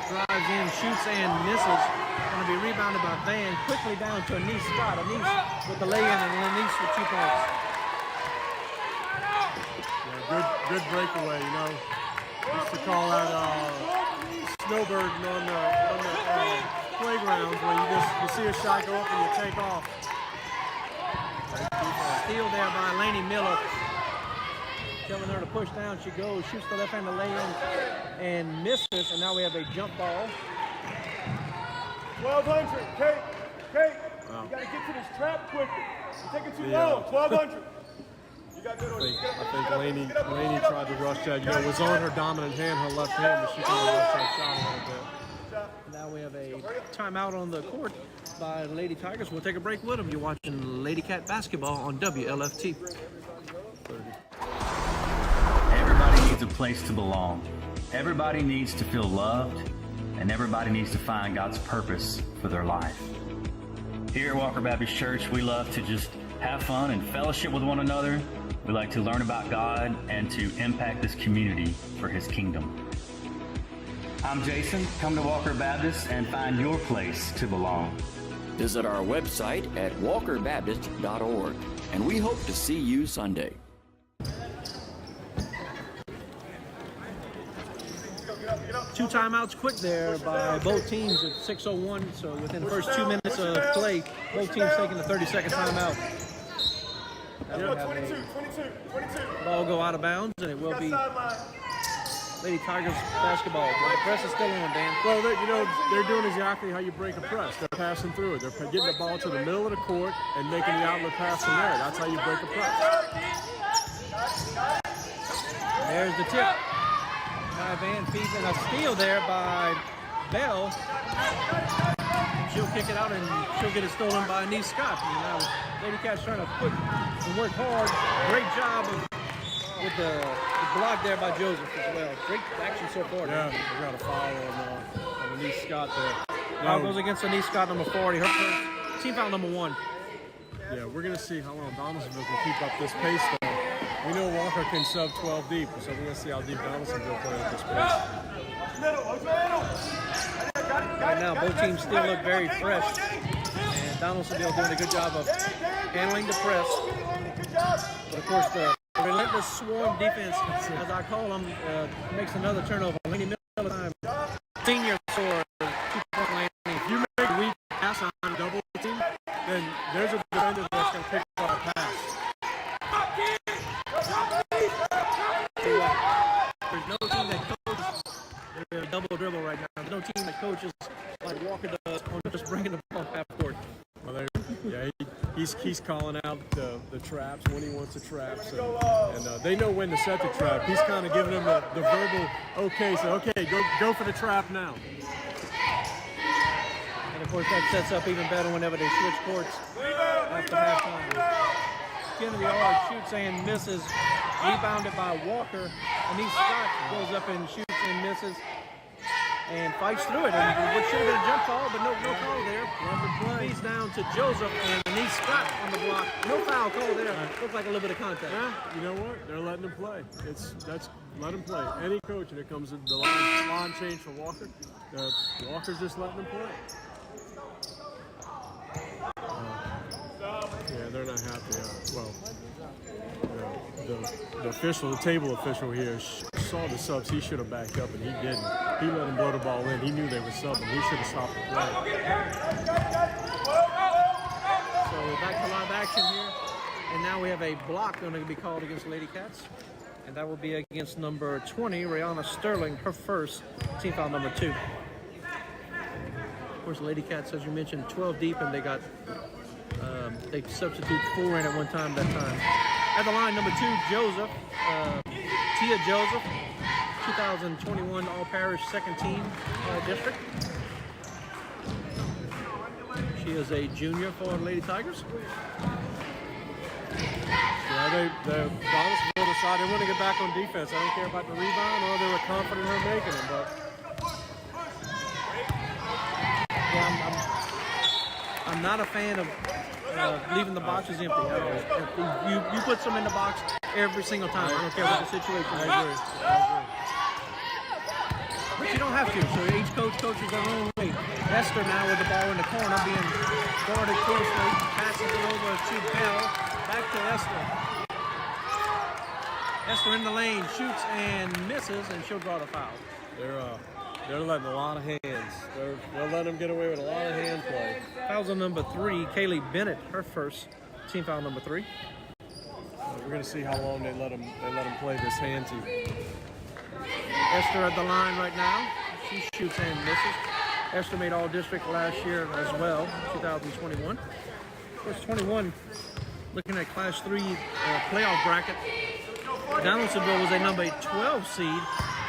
drives in, shoots and misses. Going to be rebounded by Van. Quickly down to Anise Scott. Anise with the lay-in, and Anise with 2 points. Yeah, good breakaway. Used to call that snowbirding on the playgrounds, where you see a shot go up and you take off. Steal there by Laney Miller. Telling her to push down, she goes, shoots the left-handed lay-in and misses, and now we have a jump ball. 1,200, Kate, Wow. you got to get to this trap quicker. You're taking too long, 1,200. You got good on I think Laney tried to rush that. It was on her dominant hand, her left hand, but she tried to rush that shot a little bit. Now we have a timeout on the court by Lady Tigers. We'll take a break with them. You're watching Lady Cat basketball on WLFT. Everybody needs a place to belong. Everybody needs to feel loved, and everybody needs to find God's purpose for their life. Here at Walker Baptist Church, we love to just have fun and fellowship with one another. We like to learn about God and to impact this community for His kingdom. I'm Jason. Come to Walker Baptist and find your place to belong. Visit our website at walkerbaptist.org, and we hope to see you Sunday. 2 timeouts quick there by both teams at 6:01. So within the first 2 minutes of play, both teams taking the 30-second timeout. That will have a ball go out of bounds, and it will be Lady Tigers basketball. The press is still on, Dan. Well, they're doing exactly how you break a press. They're passing through it. They're getting the ball to the middle of the court and making the outlet pass from there. That's how you break a press. And there's the tip. By Van feeds in a steal there by Bell. She'll kick it out, and she'll get it stolen by Anise Scott. And now Lady Cats trying to put and work hard. Great job with the block there by Joseph as well. Great action so far. Yeah, we got a foul on Anise Scott there. Foul goes against Anise Scott, number 40. Her first team foul number 1. Yeah, we're going to see how long Donaldsonville can keep up this pace, though. We know Walker can sub 12 deep, so we're going to see how deep Donaldsonville play at this pace. Right now, both teams still look very fresh, and Donaldsonville doing a good job of handling the press. But of course, the relentless swarm defense, as I call them, makes another turnover. Laney Miller time, senior score, 2-point landing. If you make a weak pass on a double team, then there's a defender that's going to pick up a pass. There's no team that coaches their double he's calling out the traps when he wants the traps, and they know when to set the trap. He's kind of giving them the verbal okay, so okay, go for the trap now. And of course that sets up even better whenever they switch courts after halftime. Kennedy Ard shoots and misses, rebounded by Walker, and Scott goes up and shoots and misses and fights through it. And what should have been a jump ball, but no call there. He's down to Joseph and Scott on the block. No foul call there. Looks like a little bit of contact. Yeah, you know what? They're letting him play. Let him play. Any coach, and it comes to the line change for Walker. Walker's just letting him play. Yeah, they're not happy. The official, the table official here, saw the subs. He should have backed up, and he didn't. He let him blow the ball in. He knew they were subbing. He should have stopped the play. So back to live action here, and now we have a block going to be called against the Lady Cats, and that will be against number 20, Rihanna Sterling, her first, team foul number 2. Of course, the Lady Cats, as you mentioned, 12 deep, and they got they substitute 4 in at one time that time. At the line, number 2, Joseph, Tia Joseph, 2021 All-Parish second team district. She is a junior for the Lady Tigers. Yeah, Donaldsonville decided they want to get back on defense. I don't care about the rebound or they were confident in her making them, but I'm not a fan of leaving the boxes empty at all. You put some in the box every single time. I don't care what the situation is. I agree. But you don't have to. So each coach coaches their own way. Esther now with the ball in the corner, being guarded closely, passes it over to Bell. Back to Esther. Esther in the lane, shoots and misses, and she'll draw the foul. They're letting a lot of hands. They're letting them get away with a lot of hand play. Fouls on number 3, Kaylee Bennett, her first, team foul number 3. We're going to see how long they let them play this hand team. Esther at the line right now. She shoots and misses. Esther made all-district last year as well, 2021. Of course, 21, looking at Class 3 playoff bracket, Donaldsonville was a number 12 seed,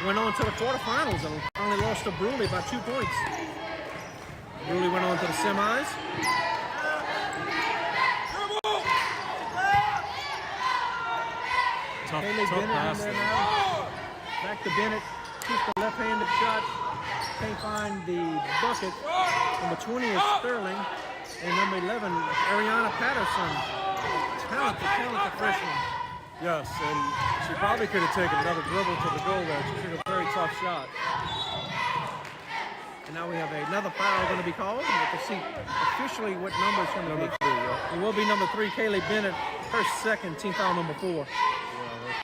went on to the quarterfinals and only lost to Bruley by 2 points. Bruley went on to the semis. Tough Bennett pass in there now. Back to Bennett. Keeps the left-handed shot. Can't find the bucket. Number 20 is Sterling. And number 11, Ariana Patterson. Talented freshman. Yes, and she probably could have taken another dribble to the goal there. She took a very tough shot. And now we have another foul going to be called. We have to see officially what number it's going to be. It will be number 3, Kaylee Bennett, her second, team foul number 4. Yeah,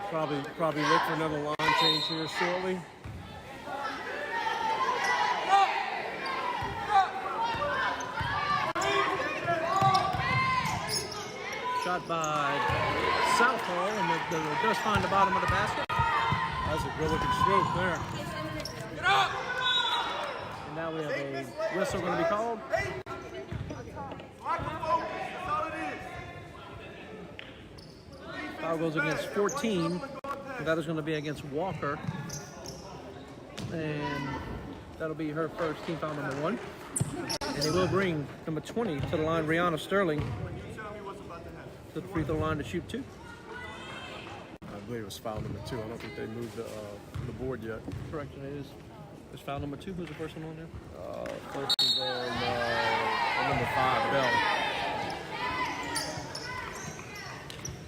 probably look for another line change here shortly. Shot by Southall, and does find the bottom of the basket. That's a good-looking stroke there. And now we have a whistle going to be called. Foul goes against 14. And that is going to be against Walker. And that'll be her first, team foul number 1. And they will bring number 20 to the line, Rihanna Sterling, to the free throw line to shoot 2. I believe it was foul number 2. I don't think they moved the board yet. Correct, it is. It's foul number 2. Who's the first one on there? First is on number 5, Bell.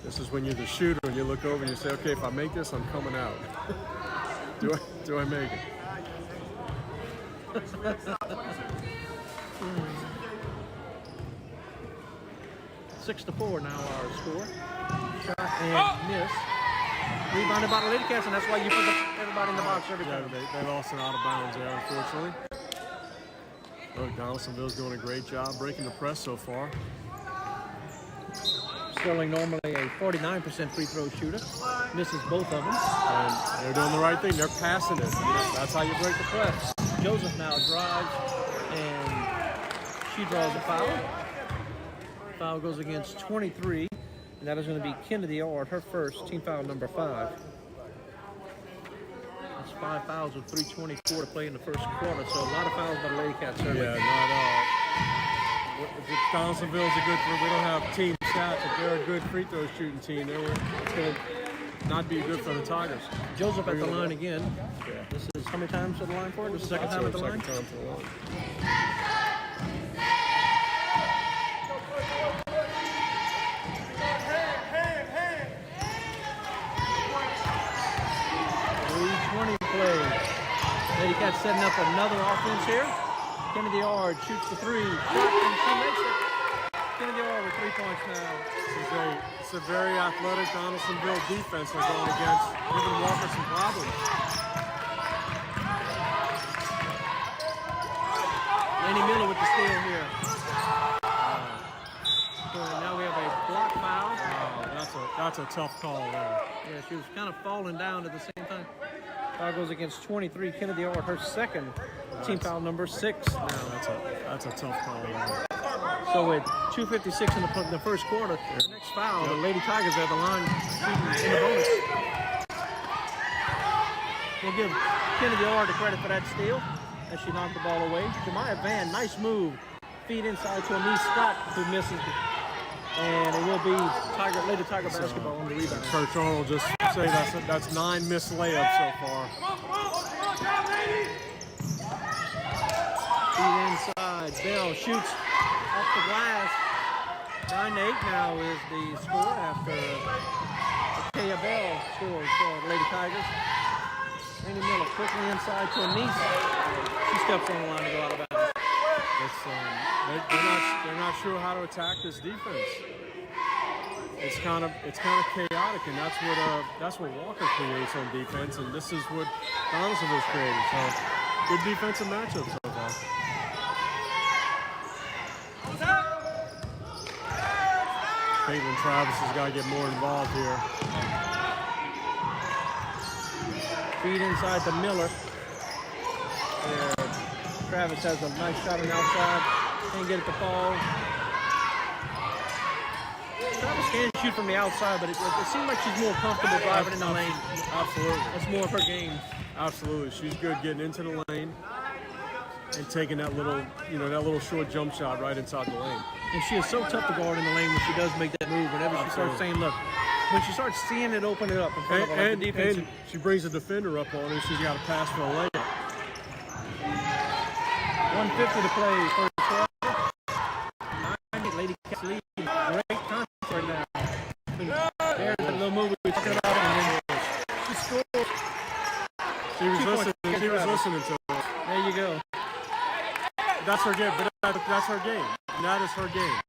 This is when you're the shooter and you look over and you say, okay, if I make this, I'm coming out. do I make it? 6-4 now our score. Shot and miss. Rebounded by the Lady Cats, and that's why you put everybody in the box every time. They lost it out of bounds there, unfortunately. Look, Donaldsonville's doing a great job breaking the press so far. Sterling normally a 49% free throw shooter. Misses both of them. And they're doing the right thing. They're passing it. That's how you break the press. Joseph now drives, and she draws a foul. Foul goes against 23, and that is going to be Kennedy Ard, her first, team foul number 5. That's 5 fouls with 3:24 to play in the first quarter, so a lot of fouls by the Lady Cats. Yeah, Donaldsonville's a good. We don't have team stats, but they're a good free throw shooting team. It's going to not be good for the Tigers. Joseph at the line again. Yeah. This is how many times at the line for it? This is the second time at the line? Second time for the line. Lady Cats setting up another offense here. Kennedy Ard shoots the 3. Shot, and she makes it. Kennedy Ard with 3 points now. It's a very athletic Donaldsonville defense they're going against, giving Walker some problems. Laney Miller with the steal here. So now we have a block foul. That's a tough call there. Yeah, she was kind of falling down at the same time. Foul goes against 23. Kennedy Ard, her second, team foul number 6 now. That's a tough call. So with 2:56 in the first quarter, the next foul, the Lady Tigers are at the line in the bonus. We'll give Kennedy Ard the credit for that steal as she knocked the ball away. Jemiah Van, nice move. Feed inside to Anise Scott, who misses. And it will be Lady Tiger basketball on the rebound. Coach Arnold just say that's 9 missed layups so far. Feed inside. Bell shoots off the glass. 9-8 now is the score after Kaya Bell scores for the Lady Tigers. Laney Miller quickly inside to Anise. She steps on the line to go out of bounds. They're not sure how to attack this defense. It's kind of chaotic, and that's what Walker creates on defense, and this is what Donaldsonville's created. So good defensive matchup so far. Caitlin Travis has got to get more involved here. Feed inside to Miller. Travis has a nice shot on the outside. Can't get it to fall. Travis can shoot from the outside, but it seems like she's more comfortable driving in the lane. Absolutely. That's more of her game. Absolutely. She's good getting into the lane and taking that little short jump shot right inside the lane. And she is so tough to guard in the lane when she does make that move. Whenever she starts saying, look, when she starts seeing it open it up in front of her, like the defense. And she brings a defender up on her, and she's got to pass for a layup. 1:50 to play first quarter. 9 Lady Cats lead. Great contest right now. There's that little move we were talking about, and then she scores. She was listening to us. There you go. That's her game. That's her game. That is her game.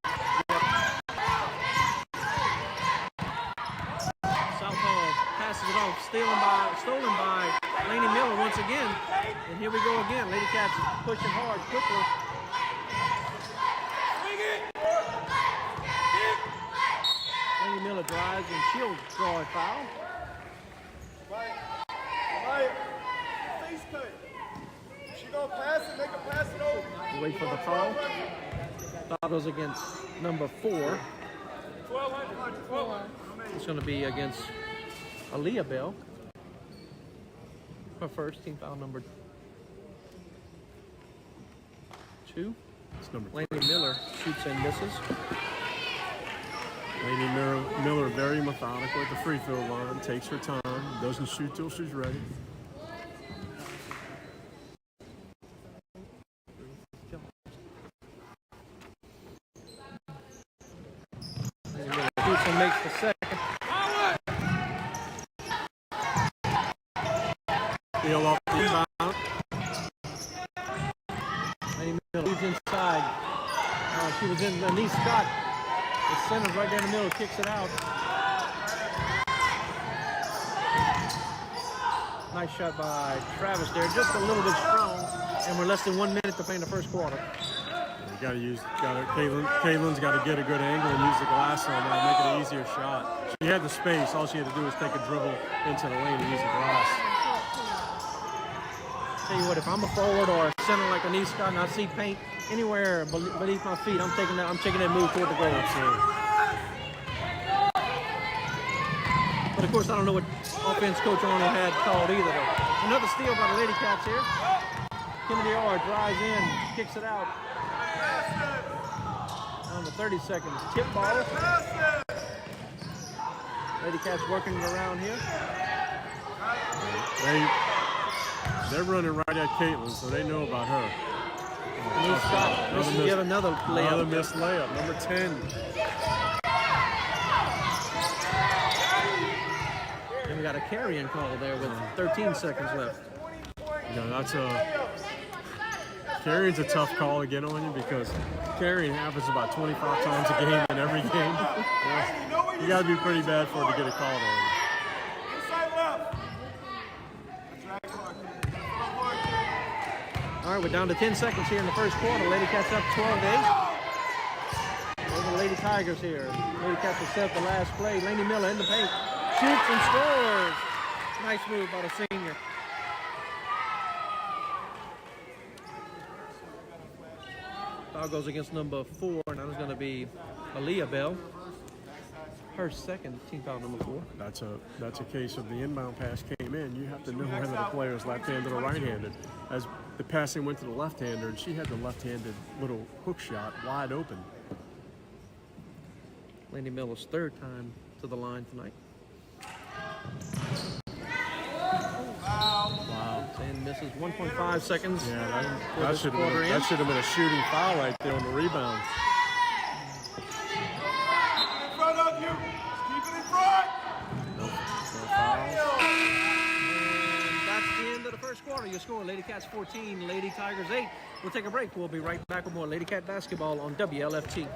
Southall passes it off, stolen by Laney Miller once again. And here we go again. Lady Cats pushing hard, quickly. Laney Miller drives, and she'll draw a foul. Face cut. She gonna pass it, make her pass it over. Wait for the foul. Foul goes against number 4. It's going to be against Aaliyah Bell. Her first, team foul number 2. It's number 2. Laney Miller shoots and misses. Laney Miller very methodical at the free throw line, takes her time, doesn't shoot till she's ready. Houston makes the second. Steal off the inbound. Laney Miller leaves inside. She was in Anise Scott. The center's right down the middle, kicks it out. Nice shot by Travis there, just a little bit strong, and we're less than 1 minute to play in the first quarter. Caitlin's got to get a good angle and use the glass on that, make it an easier shot. She had the space. All she had to do was take a dribble into the lane and use the glass. Tell you what, if I'm a forward or a center like a Scott and I see paint anywhere beneath my feet, I'm taking that move toward the goal. But of course, I don't know what offense Coach Arnold had called either. Though. Another steal by the Lady Cats here. Kennedy Orr drives in, kicks it out. On the 30 seconds, tip ball. Lady Cats working it around here. They're running right at Caitlin, so they know about her. Yet another layup. Another missed layup, number 10. And we got a carry-in call there with 13 seconds left. Carrying's a tough call to get on you because carrying happens about 25 times a game in every game. You got to be pretty bad for it to get a call on you. All right, we're down to 10 seconds here in the first quarter. Lady Cats up 12-8. Those are the Lady Tigers here. Lady Cats will set up the last play. Lainey Miller in the paint. Shoots and scores. Nice move by the senior. Foul goes against number 4, and that is going to be Aaliyah Bell. Her second team foul, number 4. That's a case of the inbound pass came in. You have to know whether the player is left-handed or right-handed. As the passing went to the left-hander, and she had the left-handed little hook shot wide open. Lainey Miller's third time to the line tonight. Wow. And misses 1.5 seconds. Yeah, that should have been a shooting foul right there on the rebound. In front of you. Keep it in front. No foul. And that's the end of the first quarter. Your score, Lady Cats 14, Lady Tigers 8. We'll take a break. We'll be right back with more Lady Cat basketball on WLFT.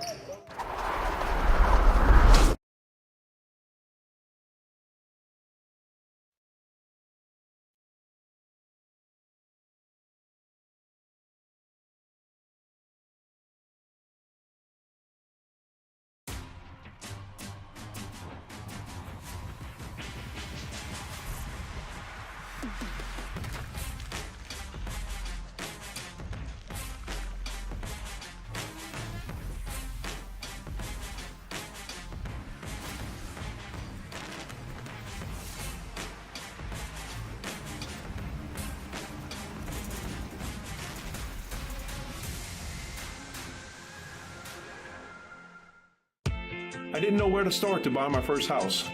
I didn't know where to start to buy my first house.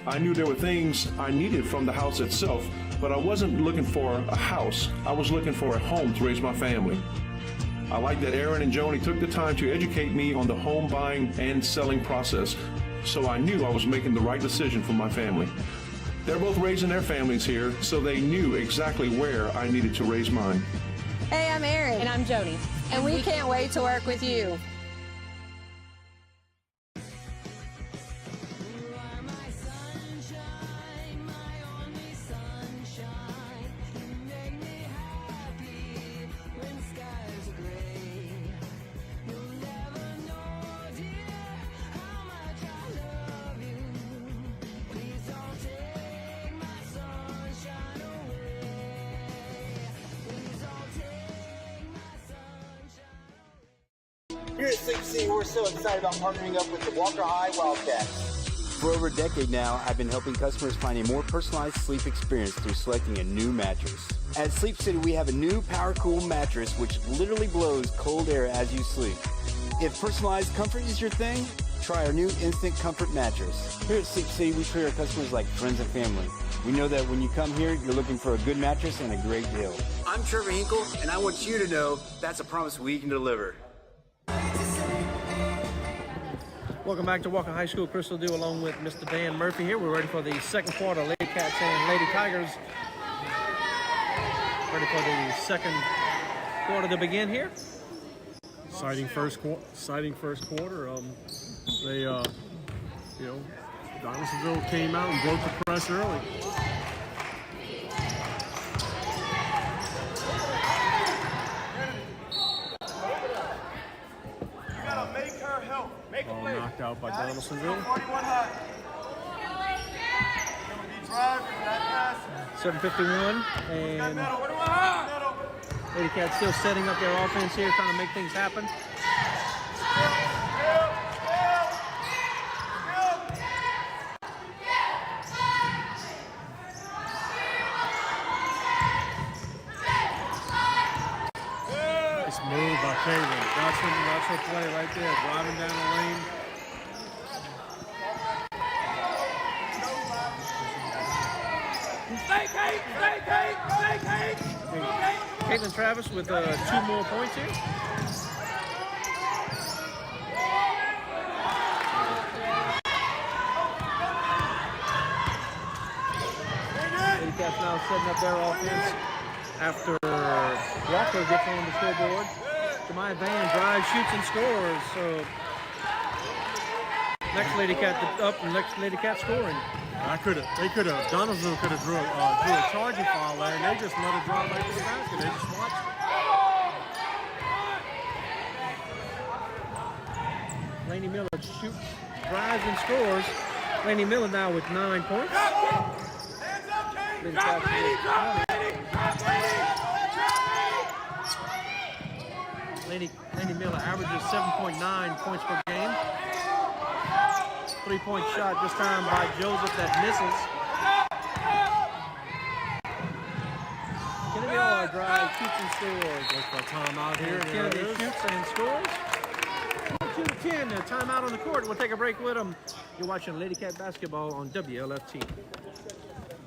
I knew there were things I needed from the house itself, but I wasn't looking for a house. I was looking for a home to raise my family. I like that Aaron and Joni took the time to educate me on the home buying and selling process, so I knew I was making the right decision for my family. They're both raising their families here, so they knew exactly where I needed to raise mine. Hey, I'm Erin. And I'm Jody. And we can't wait to work with you. Here at Sleep City, we're so excited about partnering up with the Walker High Wildcats. For over a decade now, I've been helping customers find a more personalized sleep experience through selecting a new mattress. At Sleep City, we have a new Power Cool mattress which literally blows cold air as you sleep. If personalized comfort is your thing, try our new Instant Comfort mattress. Here at Sleep City, we treat our customers like friends and family. We know that when you come here, you're looking for a good mattress and a great deal. I'm Trevor Hinkle, and I want you to know that's a promise we can deliver. Welcome back to Walker High School. Crystal Dew along with Mr. Dan Murphy here. We're ready for the second quarter. Lady Cats and Lady Tigers ready for the second quarter to begin here. Exciting first quarter. Donaldsonville came out and broke the press early. Ball knocked out by Donaldsonville. 7:51 and Lady Cats still setting up their offense here, trying to make things happen. Nice move by Caitlin. That's her play right there, driving down the lane. Caitlin Travis with 2 more points here. Lady Cats now setting up their offense after Walker gets on the scoreboard. Jemiah Van drives, shoots, and scores. So next Lady Cat up, and next Lady Cat scoring. Donaldsonville could have drew a charging foul there, and they just let it drive right to the basket. They just watched it. Laney Miller shoots, drives, and scores. Laney Miller now with 9 points. Laney Miller averages 7.9 points per game. 3-point shot this time by Joseph that misses. Kennedy Orr drives, shoots, and scores. Look for a timeout here. Kennedy shoots and scores. 2-10, a timeout on the court. We'll take a break with them. You're watching Lady Cat basketball on WLFT.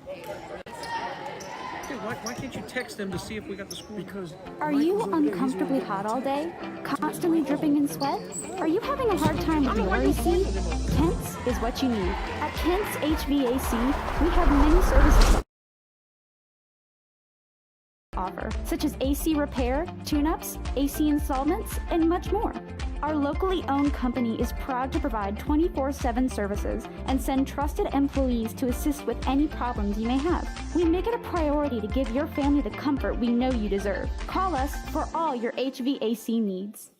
Hey, why can't you text them to see if we got the score? Because are you uncomfortably hot all day? Constantly dripping in sweat? Are you having a hard time with your AC? Kent's is what you need. At Kent's HVAC, we have many services to offer, such as AC repair, tune-ups, AC installments, and much more. Our locally owned company is proud to provide 24/7 services and send trusted employees to assist with any problems you may have. We make it a priority to give your family the comfort we know you deserve. Call us for all your HVAC needs.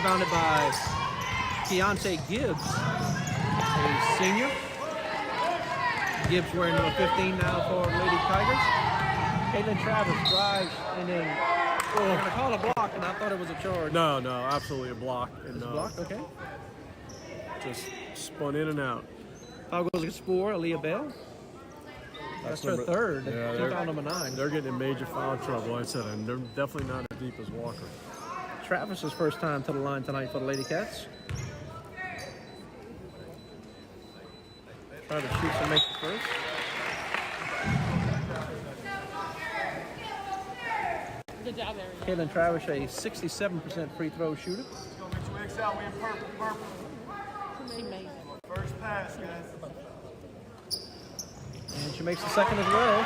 Rebounded by Keontae Gibbs, a senior. Gibbs wearing number 15 now for Lady Tigers. Caitlin Travis drives and then they're going to call a block, and I thought it was a charge. No, absolutely a block. And, it's a block, okay. Just spun in and out. Foul goes against Aaliyah Bell. That's her third. Yeah, foul number 9. They're getting in major foul trouble, like I said, and they're definitely not as deep as Walker. Travis's first time to the line tonight for the Lady Cats. Try to shoot some make it first. Good job, Caitlin Travis, a 67% free throw shooter. First pass, guys. And she makes the second as well.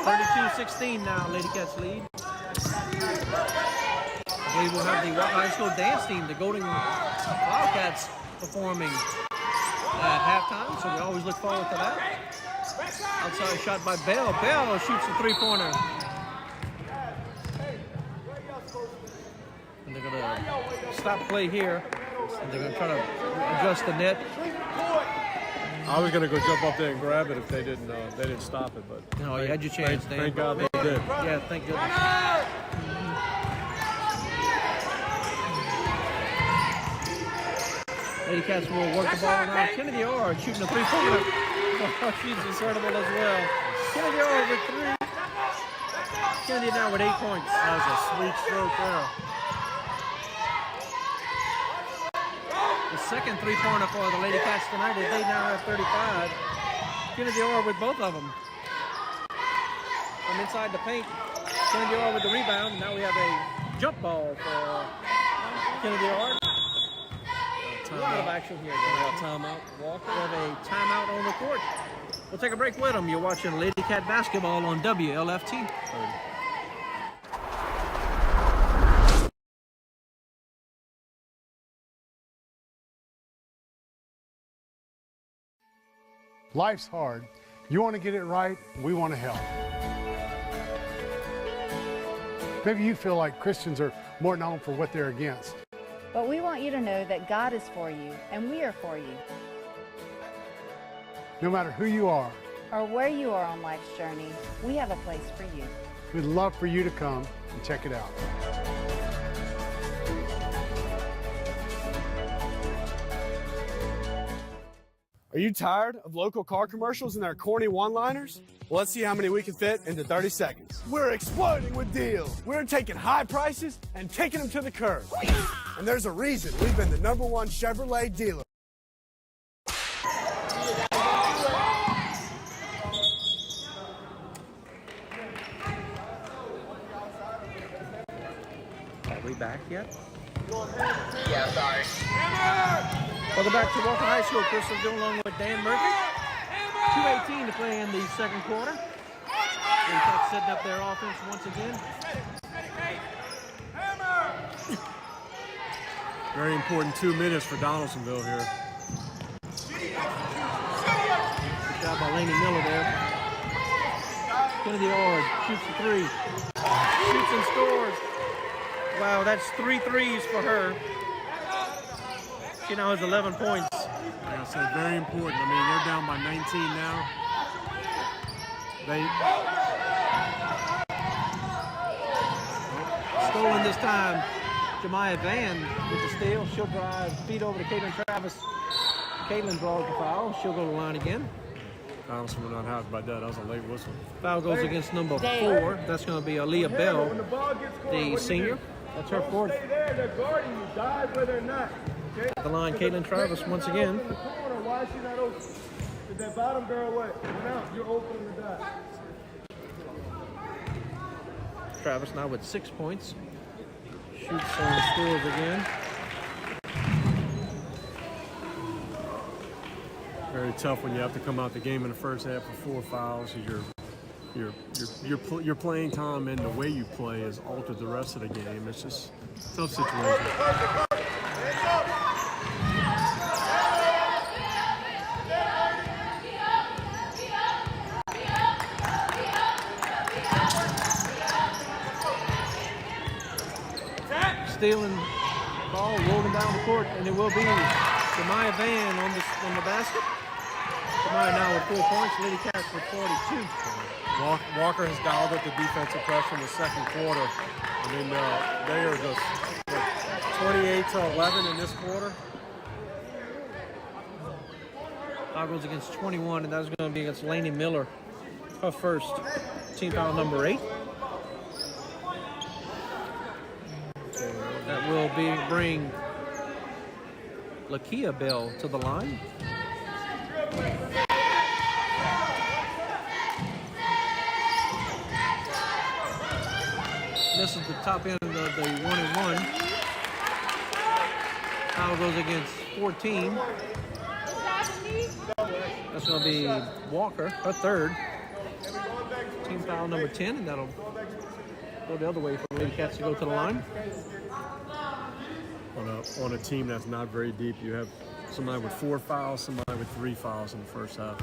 32-16 now, Lady Cats lead. I believe we'll have the Walker High School dance team, the Golden Wildcats, performing at halftime, so we always look forward to that. Outside shot by Bell. Bell shoots a three-pointer. And they're going to stop play here. And they're going to try to adjust the net. I was going to go jump up there and grab it if they didn't stop it, but no, you had your chance, Dan. Thank God they did. Yeah, thank goodness. Lady Cats will work the ball now. Kennedy Orr shooting a three-pointer. She's insertable as well. Kennedy Orr with 3. Kennedy now with 8 points. That was a sweet stroke there. The second three-pointer for the Lady Cats tonight is they now have 35. Kennedy Orr with both of them. From inside the paint, Kennedy Orr with the rebound. Now we have a jump ball for Kennedy Orr. A lot of action here. Timeout. Walker with a timeout on the court. We'll take a break with them. You're watching Lady Cat basketball on WLFT. Life's hard. You want to get it right, we want to help. Maybe you feel like Christians are more known for what they're against. But we want you to know that God is for you, and we are for you. No matter who you are, or where you are on life's journey, we have a place for you. we'd love for you to come and check it out. Are you tired of local car commercials and their corny one-liners? Well, let's see how many we can fit into 30 seconds. We're exploding with deals. We're taking high prices and taking them to the curb. And there's a reason we've been the #1 Chevrolet dealer. Are we back yet? Yeah, sorry. Welcome back to Walker High School. Chris is doing along with Dan Murphy. 2:18 to play in the second quarter. The Cats setting up their offense once again. Very important 2 minutes for Donaldsonville here. Good job by Laney Miller there. Kennedy Ord shoots the three. Shoots and scores. Wow, that's 3 threes for her. She now has 11 points. Like I said, very important. I mean, they're down by 19 now. Stolen this time. Jemiah Van with the steal. She'll drive, feed over to Caitlin Travis. Caitlin draws the foul. She'll go to the line again. Honestly, we're not happy about that. That was a late whistle. Foul goes against number 4. That's going to be Aaliyah Bell, the senior. That's her fourth. Stay there. They're guarding you. Dive where they're not. Okay? At the line, Caitlin Travis once again. Why is she not open? Is that bottom girl what? Now you're open to dive. Travis now with 6 points. Shoots and scores again. Very tough when you have to come out the game in the first half with 4 fouls. Your playing time and the way you play has altered the rest of the game. It's just a tough situation. stealing ball, rolling down the court, and it will be Jemiah Van on the basket. Jemiah now with 4 points, Lady Cats with 42. Walker has dialed up the defensive pressure in the second quarter. I mean, they are just 28-11 in this quarter. Goggles against 21, and that's going to be against Lainey Miller, her first, team foul number 8. That will bring Lakia Bell to the line. This is the top end of the 1-and-1. Foul goes against 14. That's going to be Walker, her third. Team foul number 10, and that'll go the other way for Lady Cats to go to the line. On a team that's not very deep, you have somebody with 4 fouls, somebody with 3 fouls in the first half.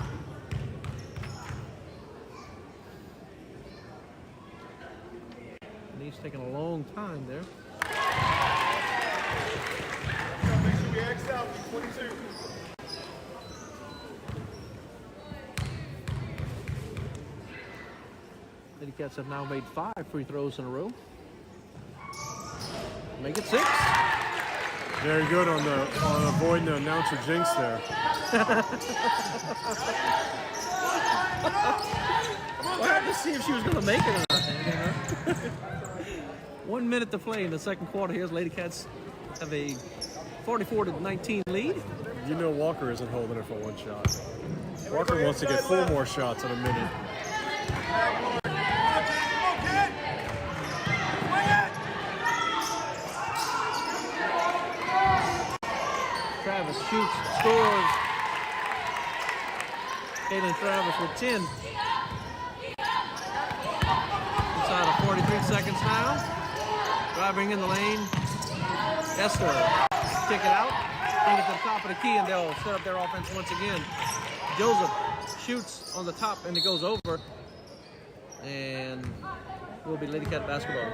And he's taking a long time there. Lady Cats have now made 5 free throws in a row. Make it 6. Very good on avoiding the announcer jinx there. Well, I had to see if she was going to make it or not. 1 minute to play in the second quarter. Here's Lady Cats have a 44-19 lead. You know Walker isn't holding it for one shot. Walker wants to get 4 more shots in a minute. Travis shoots, scores. Caitlin Travis with 10. Inside of 43 seconds now. Driving in the lane. Esther, kick it out. Bring it to the top of the key, and they'll set up their offense once again. Joseph shoots on the top, and it goes over. And will be Lady Cat basketball.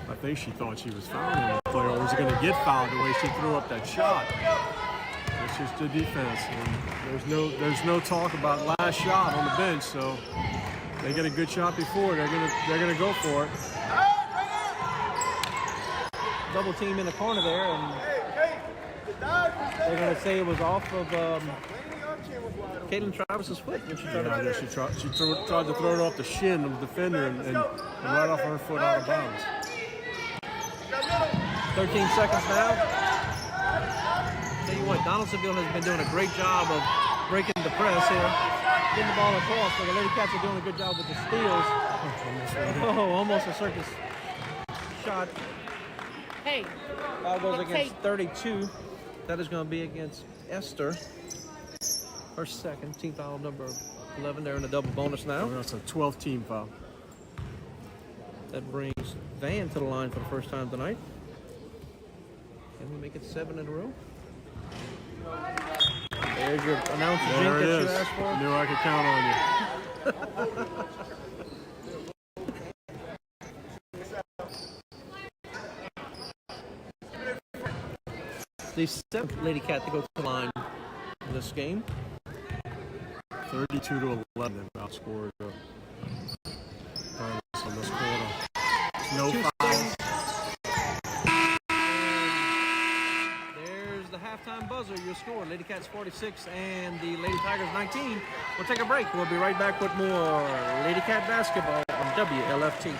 I think she thought she was fouling the player, or was going to get fouled the way she threw up that shot. It's just the defense. And there's no talk about last shot on the bench, so they get a good shot before, they're gonna go for it. Double team in the corner there, and they're gonna say it was off of Caitlin Travis's foot when she tried to. She tried to throw it off the shin of the defender and right off her foot out of bounds. 13 seconds now. Tell you what, Donaldsonville has been doing a great job of breaking the press here, getting the ball across, but the Lady Cats are doing a good job with the steals. Oh, almost a circus shot. Hey. Ball goes against 32. That is going to be against Esther. Her second, team foul number 11. They're in a double bonus now. Oh, that's a 12th team foul. That brings Van to the line for the first time tonight. Can we make it 7 in a row? There's your announcer there jinx it that is. you asked for. Knew I could count on you. The 7th Lady Cat to go to the line in this game. 32-11, they've outscored on this quarter. No fouls. There's the halftime buzzer. Your score: Lady Cats 46 and the Lady Tigers 19. We'll take a break. We'll be right back with more Lady Cat basketball on WLFT.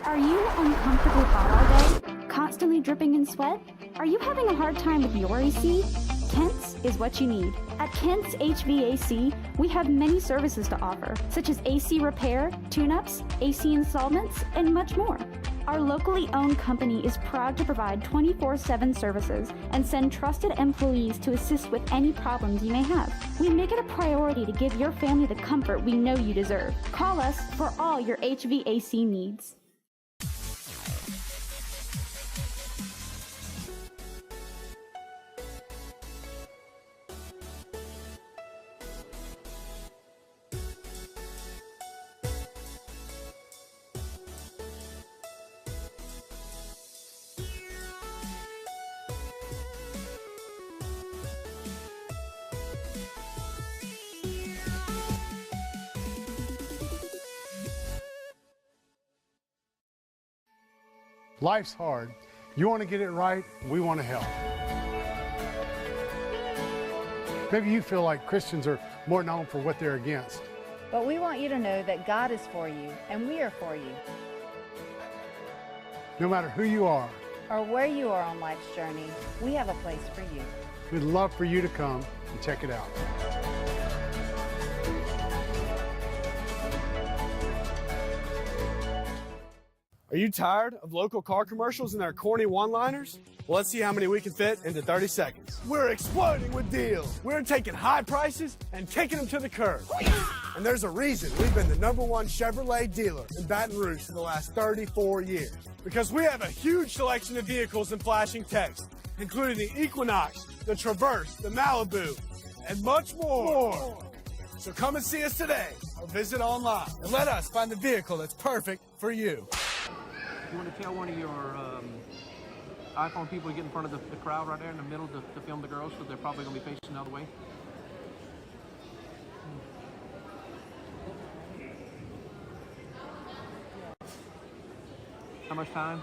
Are you uncomfortably hot all day? Constantly dripping in sweat? Are you having a hard time with your AC? Kent's is what you need. At Kent's HVAC, we have many services to offer, such as AC repair, tune-ups, AC installments, and much more. Our locally owned company is proud to provide 24/7 services and send trusted employees to assist with any problems you may have. We make it a priority to give your family the comfort we know you deserve. Call us for all your HVAC needs. Life's hard. You want to get it right, we want to help. Maybe you feel like Christians are more known for what they're against. But we want you to know that God is for you, and we are for you. No matter who you are, Or where you are on life's journey, we have a place for you. we'd love for you to come and check it out. Are you tired of local car commercials and their corny one-liners? Well, let's see how many we can fit into 30 seconds. We're exploding with deals. We're taking high prices and kicking them to the curb. And there's a reason we've been the #1 Chevrolet dealer in Baton Rouge for the last 34 years. Because we have a huge selection of vehicles in flashing text, including the Equinox, the Traverse, the Malibu, and much more. So come and see us today or visit online and let us find the vehicle that's perfect for you. You want to tell one of your iPhone people to get in front of the crowd right there in the middle to film the girls, so they're probably going to be facing the other way? How much time?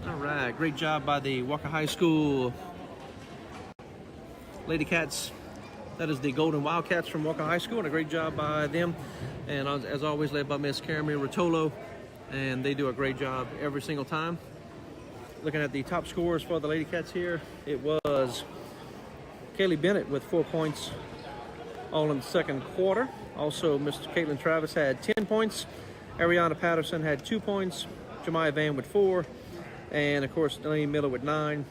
All right, great job by the Walker High School Lady Cats. That is the Golden Wildcats from Walker High School, and a great job by them. And as always, led by Miss Caramel Rotolo, and they do a great job every single time. Looking at the top scores for the Lady Cats here, it was Kaylee Bennett with 4 points all in the second quarter. Also, Mr. Caitlin Travis had 10 points. Ariana Patterson had 2 points. Jemiah Van with 4. And, of course, Delaney Miller with 9.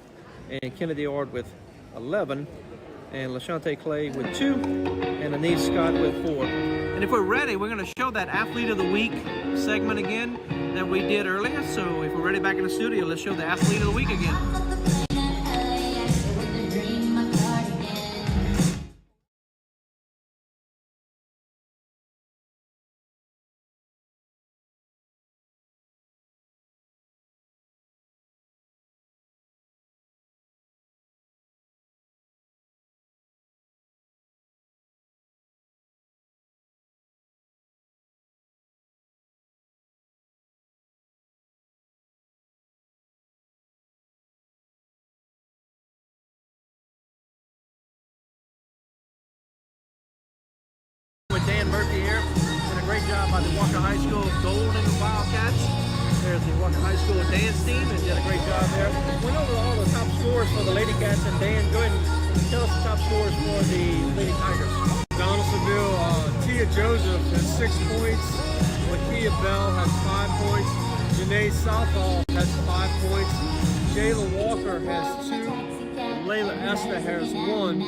And Kennedy Ard with 11. And LaShante Clay with 2. And Anise Scott with 4. And if we're ready, we're going to show that Athlete of the Week segment again that we did earlier. So if we're ready back in the studio, let's show the Athlete of the Week again. With Dan Murphy here, and a great job by the Walker High School Golden Wildcats. There's the Walker High School dance team, and did a great job there. Went over all the top scores for the Lady Cats, and Dan, go ahead and tell us the top scores for the Lady Tigers. Donaldsonville, Tia Joseph has 6 points. Lakia Bell has 5 points. Janae Southall has 5 points. Jayla Walker has 2. Layla Esther has 1,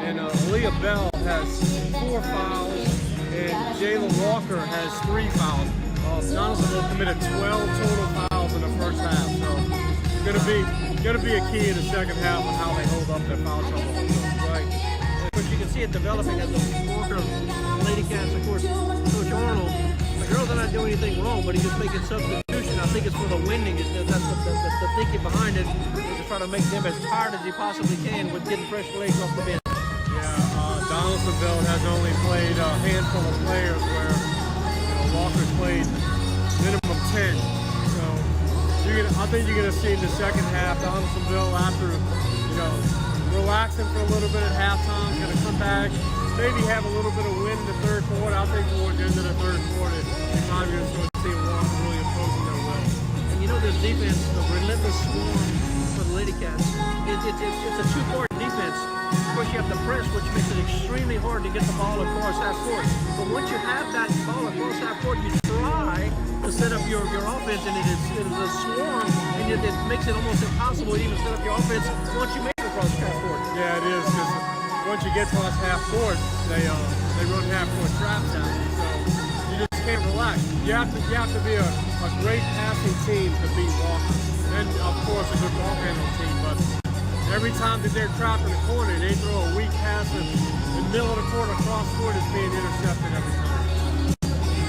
and Aaliyah Bell has 4 fouls, and Jayla Walker has 3 fouls. Donaldsonville committed 12 total fouls in the first half, so it's gonna be a key in the second half on how they hold up their foul trouble. Right. Of course, you can see it developing as the Walker Lady Cats. Of course, Coach Arnold, the girls are not doing anything wrong, but he's just making substitution. I think it's for the winning. That's the thinking behind it, is to try to make them as tired as he possibly can with getting fresh legs off the bench. Yeah, Donaldsonville has only played a handful of players where Walker's played minimum 10. So I think you're going to see in the second half, Donaldsonville, after relaxing for a little bit at halftime, is going to come back, maybe have a little bit of win in the third quarter. I think towards the end of the third quarter, you're probably going to start to see Walker really imposing their will. And this defense, the relentless swarm for the Lady Cats, it's a two-part defense. Of course, you have the press, which makes it extremely hard to get the ball across half court. But once you have that ball across half court, you try to set up your offense, and it is a swarm, and it makes it almost impossible to even set up your offense once you make it across half court. Yeah, it is, because once you get across half court, they run half court traps out, so you just can't relax. You have to be a great passing team to beat Walker, and of course a good ball handling team. But every time that they're trapped in the corner, they throw a weak pass in the middle of the court across court is being intercepted every time.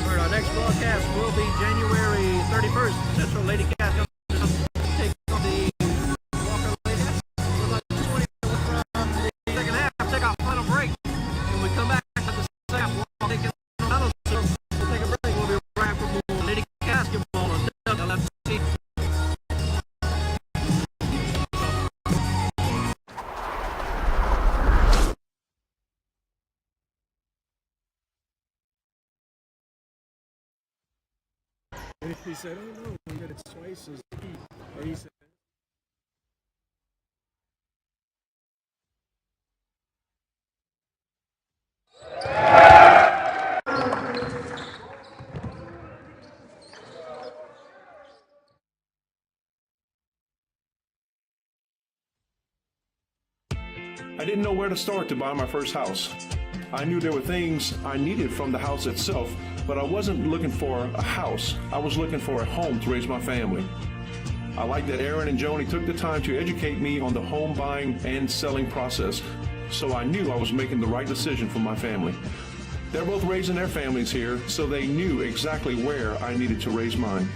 All right, our next broadcast will be January 31st. Central Lady Cats going to take on the Walker Lady Cats. We're about 20 minutes from the second half. Take our final break. When we come back at the second half, we'll take a break. We'll be right back for more Lady Basketball on WLFC. He said, "Oh no, we did it twice as deep." And he said, I didn't know where to start to buy my first house. I knew there were things I needed from the house itself, but I wasn't looking for a house. I was looking for a home to raise my family. I like that Aaron and Joni took the time to educate me on the home buying and selling process, so I knew I was making the right decision for my family. They're both raising their families here, so they knew exactly where I needed to raise mine.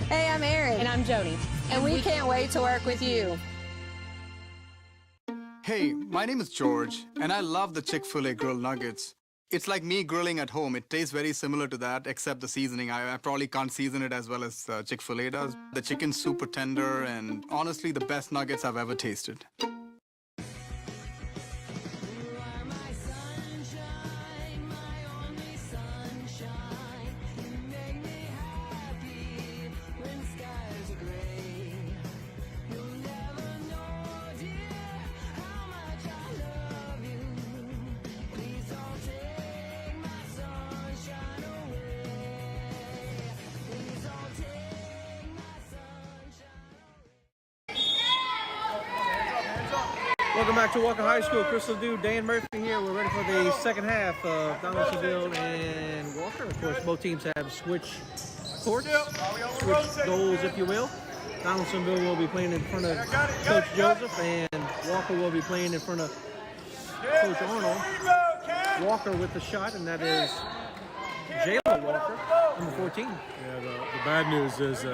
Hey, I'm Erin. And I'm Joni. And we can't wait to work with you. Hey, my name is George, and I love the Chick-fil-A grilled nuggets. It's like me grilling at home. It tastes very similar to that, except the seasoning. I probably can't season it as well as Chick-fil-A does. The chicken's super tender, and honestly, the best nuggets I've ever tasted. Welcome back to Walker High School. Crystal Dew, Dan Murphy here. We're ready for the second half of Donaldsonville and Walker. Of course, both teams have switch courts, switch goals, if you will. Donaldsonville will be playing in front of Coach Joseph, and Walker will be playing in front of Coach Arnold. Walker with the shot, and that is Jayla Walker, number 14. Yeah, the bad news is that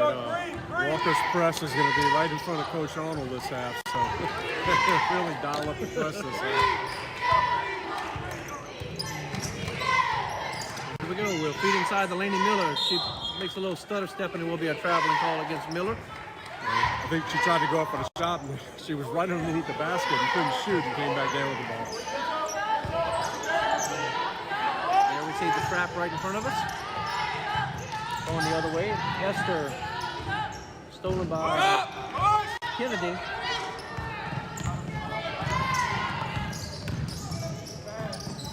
Walker's press is going to be right in front of Coach Arnold this half, so really dial up the press this half. Here we go. We'll feed inside the Laney Miller. She makes a little stutter step, and it will be a traveling call against Miller. I think she tried to go up for the shot, and she was right underneath the basket and couldn't shoot and came back down with the ball. There we see the trap right in front of us. Going the other way. Esther stolen by Kennedy.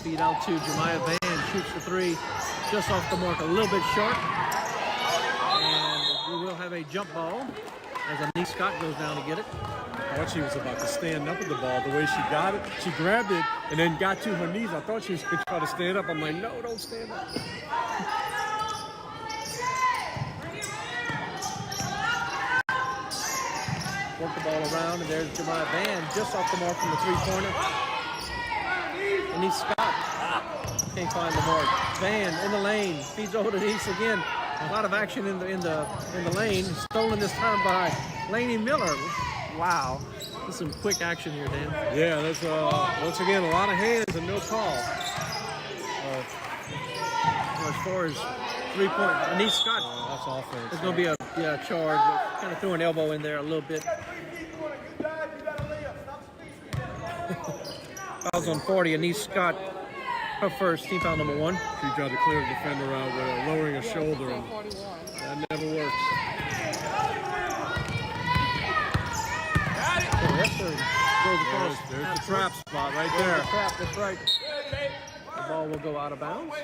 Feed out to Jemiah Van, shoots the three just off the mark, a little bit short. And we will have a jump ball as Anise Scott goes down to get it. thought she was about to stand up at the ball. The way she got it, she grabbed it and then got to her knees. I thought she was going to try to stand up. I'm like, no, don't stand up. Work the ball around, and there's Jemiah Van just off the mark from the three-pointer. And he's Scott. Can't find the mark. Van in the lane, feeds over to East again. A lot of action in the lane. Stolen this time by Laney Miller. Wow, there's some quick action here, Dan. Yeah, there's once again a lot of hands and no call. As far as 3-point, Anise Scott. That's offense. There's going to be a charge. Kind of threw an elbow in there a little bit. Fouls on 40. Anise Scott, her first, team foul number 1. She tried to clear a defender out with lowering a shoulder, and that never works. Esther goes across. There's the trap spot right there. The trap, that's right. The ball will go out of bounds.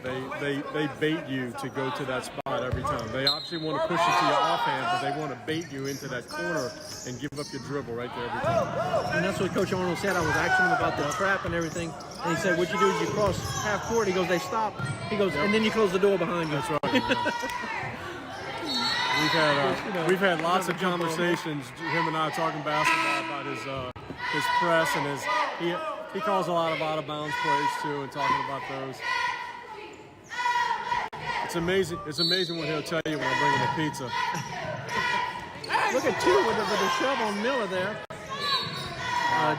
They bait you to go to that spot every time. They obviously want to push it to your offhand, but they want to bait you into that corner and give up your dribble right there every time. And that's what Coach Arnold said. I was asking him about the trap and everything. And he said, what you do is you cross half court. He goes, they stop. He goes, and then you close the door behind you. That's right. We've had lots of conversations, him and I, talking basketball about his press and he calls a lot of out of bounds plays too, and talking about those. It's amazing what he'll tell you when I bring him a pizza. Look at two with a shove on Miller there.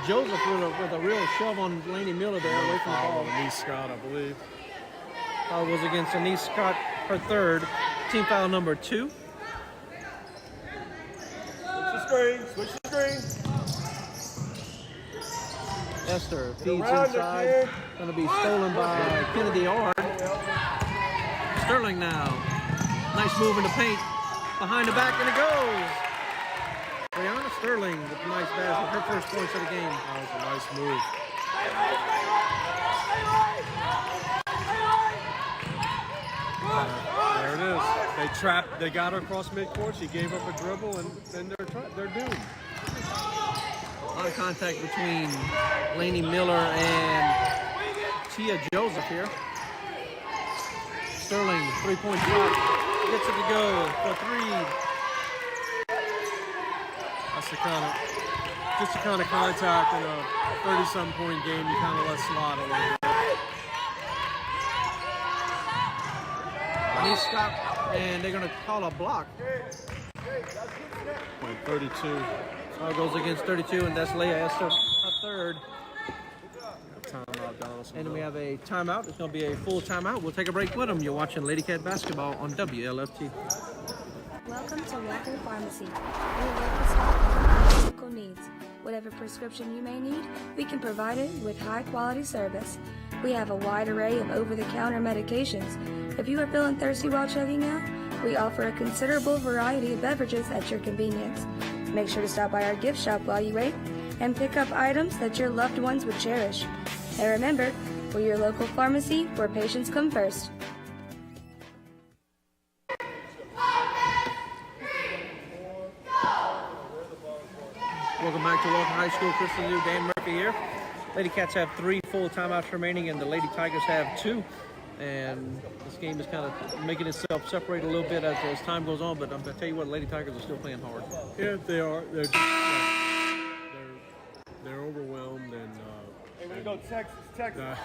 Joseph with a real shove on Laney Miller there away from the ball. Anise Scott, I believe. Foul was against Anise Scott, her third. Team foul number 2. Switch the screen. Esther feeds inside. Going to be stolen by Kennedy Ard. Sterling now. Nice move in the paint. Behind the back, and it goes. Brianna Sterling with a nice basket. Her first points of the game. That was a nice move. There it is. They got her across midcourt. She gave up a dribble, and then they're doomed. A lot of contact between Laney Miller and Tia Joseph here. Sterling, 3-point shot. Gets it to go for 3. That's the kind of contact in a 30-something point game you kind of let slide a little bit. He stopped, and they're going to call a block. 32. Foul goes against 32, and that's Leah Esther, a third. Timeout, Donaldson. And we have a timeout. It's going to be a full timeout. We'll take a break with them. You're watching Lady Cat Basketball on WLFT. Welcome to Walker Pharmacy. We work to solve your medical needs. Whatever prescription you may need, we can provide it with high-quality service. We have a wide array of over-the-counter medications. If you are feeling thirsty while checking out, we offer a considerable variety of beverages at your convenience. Make sure to stop by our gift shop while you wait and pick up items that your loved ones would cherish. And remember, we're your local pharmacy where patients come first. Welcome back to Walker High School. Crystal New, Dan Murphy here. Lady Cats have 3 full timeouts remaining, and the Lady Tigers have 2. And this game is kind of making itself separate a little bit as time goes on. But I'm going to tell you what, Lady Tigers are still playing hard. Yeah, they are. They're overwhelmed, and hey, we go Texas.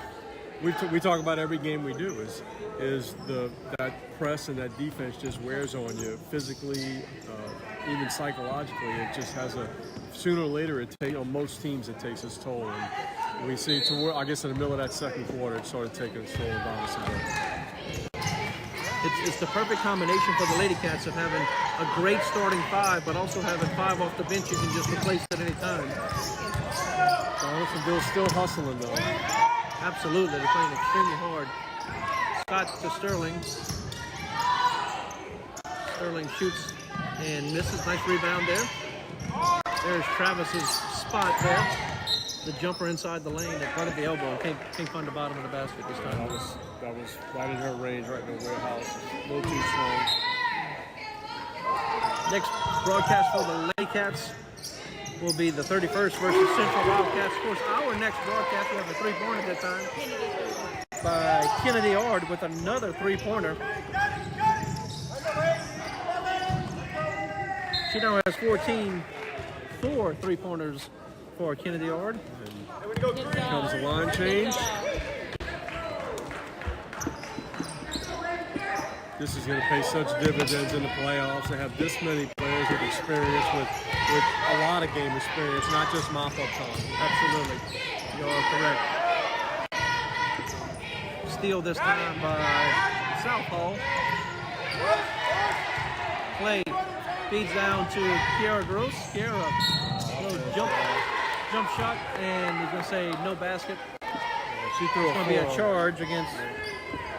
we talk about every game we do is that press and that defense just wears on you physically, even psychologically. It just has sooner or later most teams it takes its toll, and we see I guess in the middle of that second quarter it started taking its toll in Donaldsonville. It's the perfect combination for the Lady Cats of having a great starting 5, but also having 5 off the bench you can just replace at any time. Donaldsonville's still hustling though. Absolutely, they're playing extremely hard. Scott to Sterling. Sterling shoots and misses. Nice rebound there. There's Travis's spot there. The jumper inside the lane in front of the elbow. Can't find the bottom of the basket this time. That was right in her range, right in the warehouse. A little too strong. Next broadcast for the Lady Cats will be the 31st versus Central Wildcats. Of course, our next broadcast, we have a three-pointer that time by Kennedy Ard with another three-pointer. She now has 4 three-pointers for Kennedy Ard. Here comes the line change. This is going to pay such dividends in the playoffs. They have this many players with experience, with a lot of game experience, not just mop-up time. Absolutely. You are correct. Steal this time by Southall. Clay feeds down to Kiara Gross. Kiara, little jump shot, and he's going to say no basket. She threw it's going to be a charge against...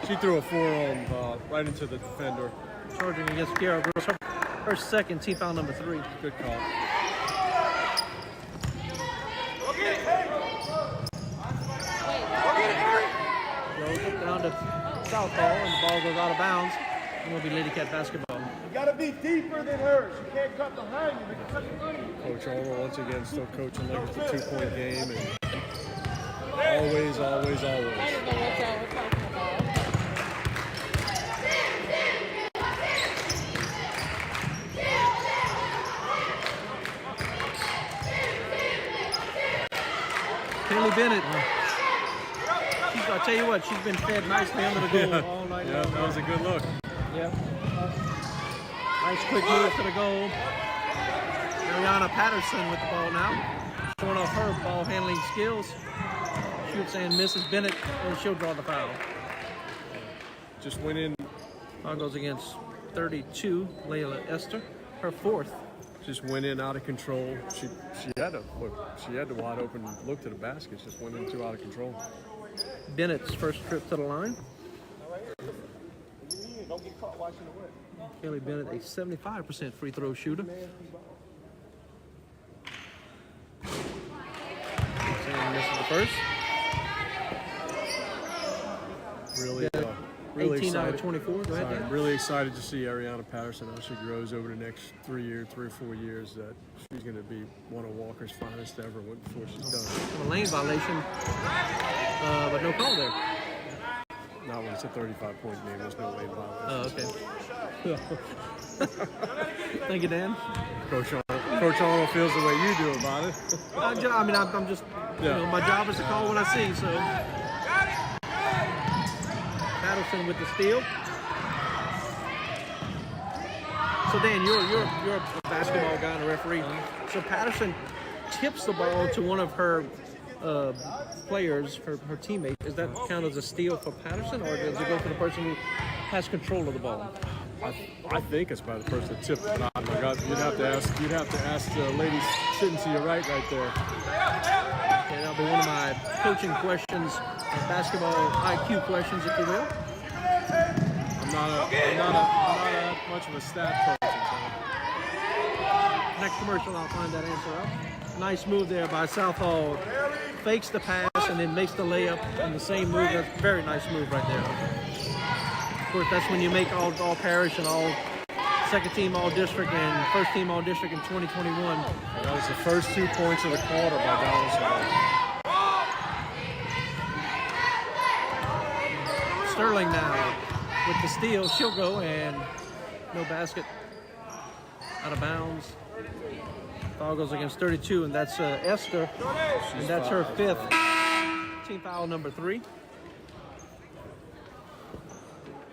She threw a forearm right into the defender. Charging against Kiara Gross. Her second, team foul number 3. Good call. Goes down to Southall, and the ball goes out of bounds. And will be Lady Cat basketball. You gotta be deeper than hers. You can't cut behind you. They can cut in front of you. Coach Arnold once again still coaching like it's a 2-point game, and always. Kaylee Bennett. I'll tell you what, she's been fed nicely under the goal all night long. Yeah, that was a good look. Yeah. Nice quick move to the goal. Ariana Patterson with the ball now. Showing off her ball handling skills. Shoots and misses Bennett, and she'll draw the foul. Just went in. Foul goes against 32, Layla Esther, her 4th. Just went in out of control. She had a wide open look to the basket. Just went in too out of control. Bennett's first trip to the line. Don't get caught watching the win. Kaylee Bennett, a 75% free throw shooter. Sam misses the first. Really 18 out of 24. Go ahead, Dan. I'm really excited to see Ariana Patterson as she grows over the next 3 or 4 years. That she's going to be one of Walker's finest ever before she's done. A lane violation, but no call there. Not when it's a 35-point game. There's no lane violation. Oh, okay. Thank you, Dan. Coach Arnold feels the way you do about it. I'm just, my job is to call what I see, so. Patterson with the steal. So Dan, you're a basketball guy and a referee. So Patterson tips the ball to one of her players, her teammate. Does that count as a steal for Patterson, or does it go for the person who has control of the ball? I think it's by the person that tipped it. Oh my God, you'd have to ask the lady sitting to your right there. Okay, that'll be one of my coaching questions, basketball IQ questions, if you will. I'm not much of a stat person. Next commercial, I'll find that answer out. Nice move there by Southall. Fakes the pass and then makes the layup in the same move. That's a very nice move right there. Of course, that's when you make all parish and all second team all district and first team all district in 2021. That was the first 2 points of the quarter by Donaldsonville. Sterling now with the steal. She'll go, and no basket. Out of bounds. Foul goes against 32, and that's Esther, and that's her 5th. Team foul number 3.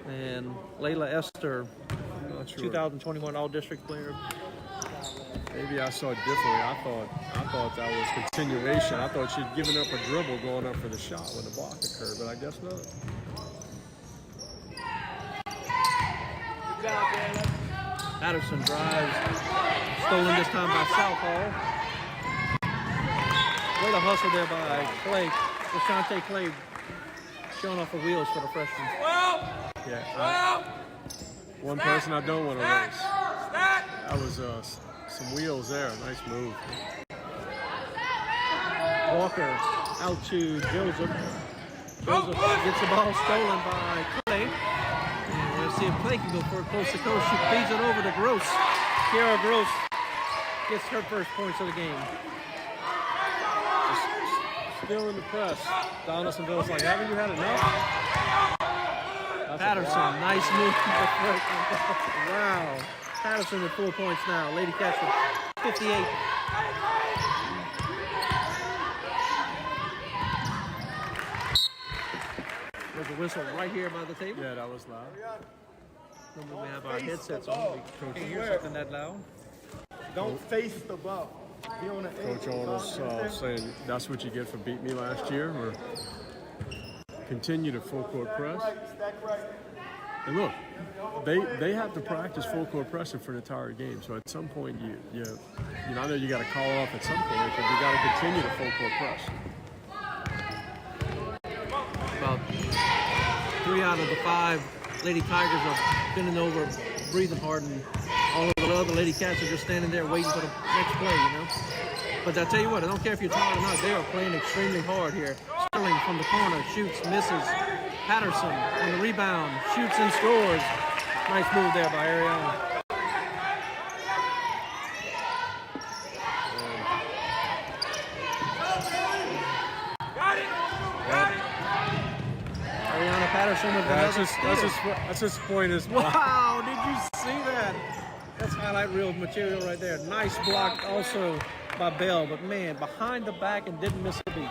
And Layla Esther, 2021 All-District player. Maybe I saw it differently. I thought that was continuation. I thought she'd given up a dribble going up for the shot when the block occurred, but I guess not. Patterson drives, stolen this time by Southall. What a hustle there by Clay, Lashante Clay, showing off the wheels for the freshman. Yeah. One person I don't want to race. That was some wheels there. Nice move. Walker out to Joseph. Joseph gets the ball stolen by Clay. And we'll see if Clay can go for it close to coast. She feeds it over to Gross. Kiara Gross gets her first points of the game. Still in the press. Donaldsonville's like, haven't you had enough? Patterson, nice move. Wow. Patterson with 4 points now. Lady Cats with 58. There's a whistle right here by the table. Yeah, that was loud. When we have our headsets on, we can hear something that loud. Don't face the ball. Be on the edge. Coach Arnold's saying that's what you get for beating me last year. Or continue to full court press. And look, they have to practice full court pressing for an entire game. So at some point, you know, I know you got to call it off at some point, but you got to continue to full court press. About 3 out of the 5 Lady Tigers are bending over, breathing hard, and all of the other Lady Cats are just standing there waiting for the next play, you know. But I tell you what, I don't care if you're tired or not, they are playing extremely hard here. Sterling from the corner, shoots, misses. Patterson on the rebound, shoots and scores. Nice move there by Ariana. Ariana Patterson with another steal. That's his point as well. Wow, did you see that? That's highlight reel material right there. Nice block also by Bell, but man, behind the back and didn't miss a beat.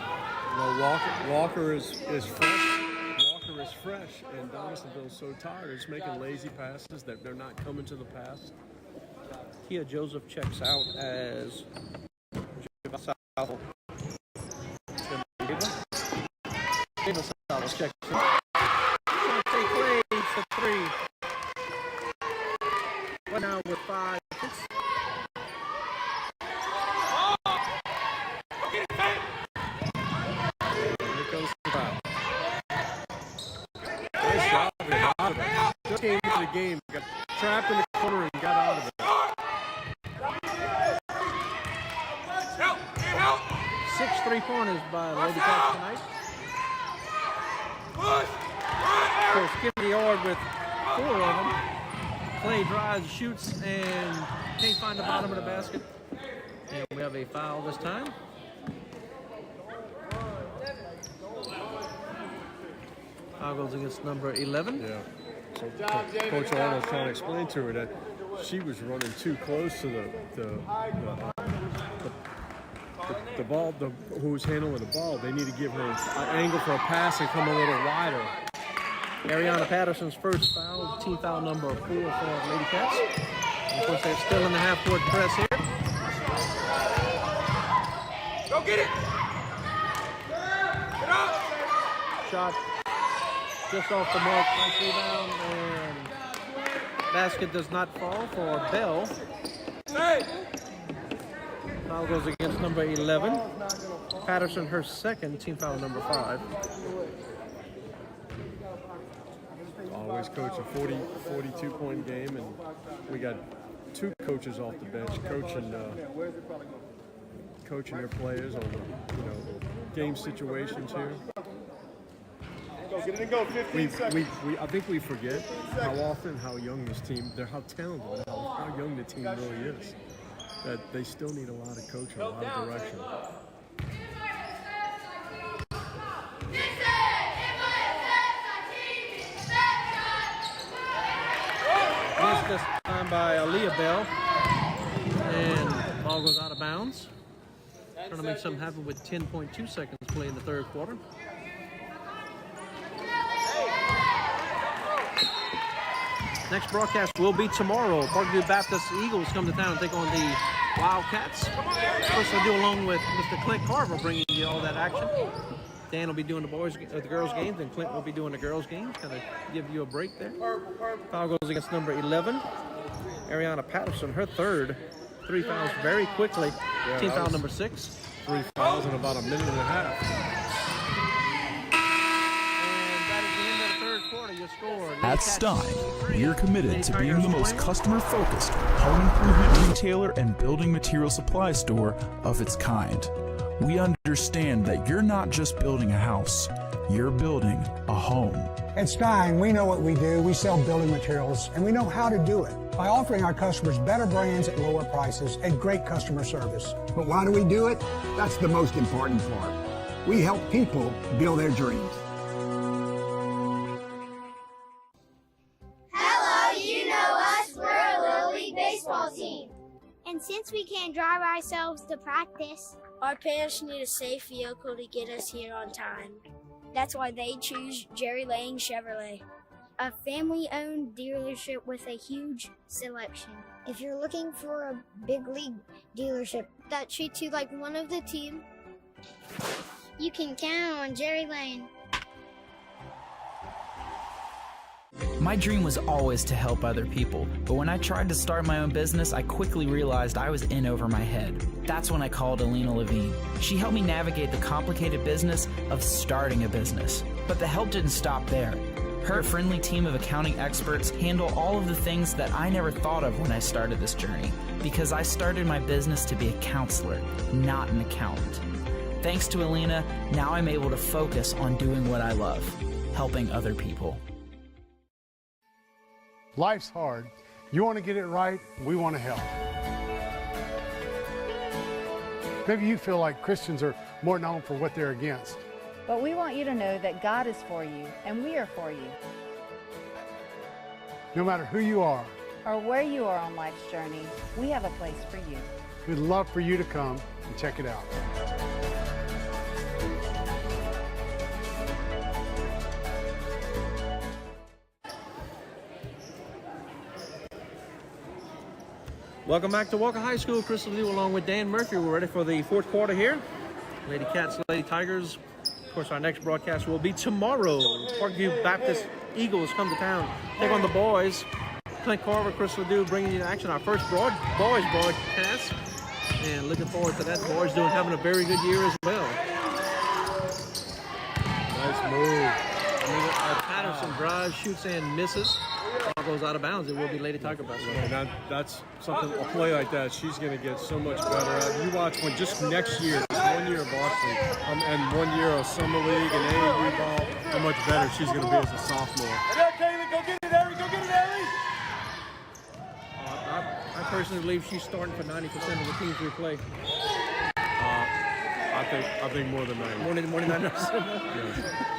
Well, Walker is fresh. Walker is fresh, and Donaldsonville's so tired. It's making lazy passes that they're not coming to the pass. Kia Joseph checks out as Davis checks in. Shante Clay for 3. Right now with 5. Nice job. Out of it. Just came into the game, got trapped in the corner and got out of it. 6 3-pointers by Lady Cats tonight. Of course, Kennedy Ord with 4 of them. Clay drives, shoots, and can't find the bottom of the basket. And we have a foul this time. Foul goes against number 11. Yeah. So Coach Arnold's trying to explain to her that she was running too close to the ball, who's handling the ball. They need to give her an angle for a pass and come a little wider. Ariana Patterson's first foul, team foul number 4 for Lady Cats. And of course, they're still in the half-court press here. Go get it! Get up! Shot just off the mark, nice rebound, and basket does not fall for Bell. Hey! Foul goes against number 11. Patterson, her second, team foul number 5. Always coach a 42-point game, and we got 2 coaches off the bench coaching their players on game situations here. Go get it and go. 15 seconds. I think we forget how often how young this team, how talented, how young the team really is. That they still need a lot of coaching, a lot of direction. Missed this time by Aaliyah Bell. And ball goes out of bounds. Trying to make something happen with 10.2 seconds play in the third quarter. Next broadcast will be tomorrow. Parkview Baptist Eagles come to town and take on the Wildcats. First, we'll do along with Mr. Clint Carver, bringing you all that action. Dan will be doing the girls' games, and Clint will be doing the girls' games. Kind of give you a break there. Foul goes against number 11, Ariana Patterson, her third. 3 fouls very quickly. Yeah, team foul number 6. 3 fouls in about a minute and a half. At Stein, we're committed to being the most customer-focused home improvement retailer and building material supply store of its kind. We understand that you're not just building a house, you're building a home. At Stein, we know what we do. We sell building materials, and we know how to do it by offering our customers better brands at lower prices and great customer service. But why do we do it? That's the most important part. We help people build their dreams. Hello, you know us. We're a Little League baseball team. And since we can't drive ourselves to practice, our parents need a safe vehicle to get us here on time. That's why they choose Jerry Lane Chevrolet, a family-owned dealership with a huge selection. If you're looking for a big league dealership that treats you like one of the team, you can count on Jerry Lane. My dream was always to help other people, but when I tried to start my own business, I quickly realized I was in over my head. That's when I called Alina Levine. She helped me navigate the complicated business of starting a business. But the help didn't stop there. Her friendly team of accounting experts handle all of the things that I never thought of when I started this journey, because I started my business to be a counselor, not an accountant. Thanks to Alina, now I'm able to focus on doing what I love, helping other people. Life's hard. You want to get it right, we want to help. Maybe you feel like Christians are more known for what they're against. But we want you to know that God is for you, and we are for you. No matter who you are, or where you are on life's journey, we have a place for you. we'd love for you to come and check it out. Welcome back to Walker High School. Crystal Liu along with Dan Murphy. We're ready for the fourth quarter here. Lady Cats, Lady Tigers. Of course, our next broadcast will be tomorrow. Parkview Baptist Eagles come to town. Take on the boys. Clint Carver, Crystal Liu bringing you to action. Our first boys broadcast. And looking forward to that. The boys having a very good year as well. Nice move. Patterson drives, shoots, and misses. Ball goes out of bounds. It will be Lady Tiger basketball. And that's something, a play like that, she's going to get so much better at. You watch when just next year, just 1 year of varsity, and 1 year of summer league and AAU ball, how much better she's going to be as a sophomore. Kaylee, go get it, Harry. Go get it, Harry. I personally believe she's starting for 90% of the teams we play. I think more than 90. More than 90%.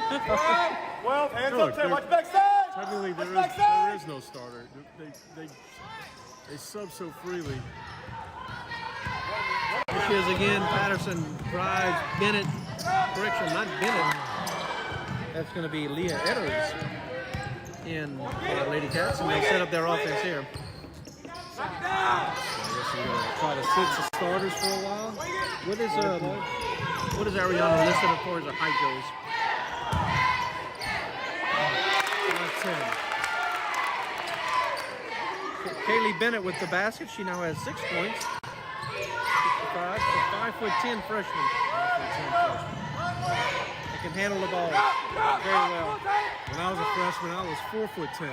Yeah. Well, hands up there. Watch backside. Technically, there is no starter. They sub so freely. Here she is again. Patterson drives. Bennett. Correction, not Bennett. That's going to be Leah Etters in for the Lady Cats, and they set up their offense here. I guess we're going to try to sit the starters for a while. What is Ariana listed as far as her height goes? 5'10". Kaylee Bennett with the basket. She now has 6 points. 55, 5'10" freshman. They can handle the ball very well. When I was a freshman, I was 4'10".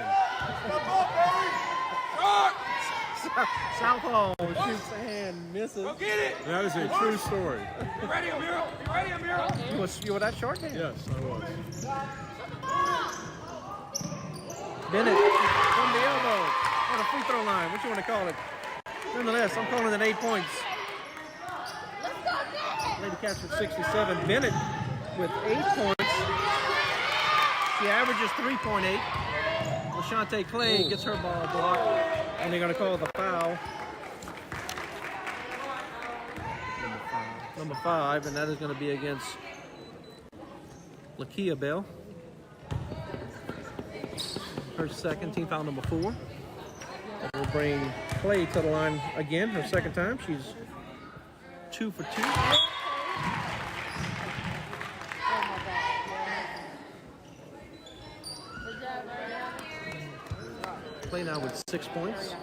Southall shoots and misses. Go get it. That is a true story. You ready, Amira? You ready, Amira? You were that short, man? Yes, I was. Bennett from the elbow on the free throw line. What you want to call it? Nonetheless, I'm calling it 8 points. Lady Cats with 67. Bennett with 8 points. She averages 3.8. LaShante Clay gets her ball blocked, and they're going to call the foul. Number 5, and that is going to be against Lakia Bell. Her second, team foul number 4. And we'll bring Clay to the line again, her second time. She's 2 for 2. Clay now with 6 points.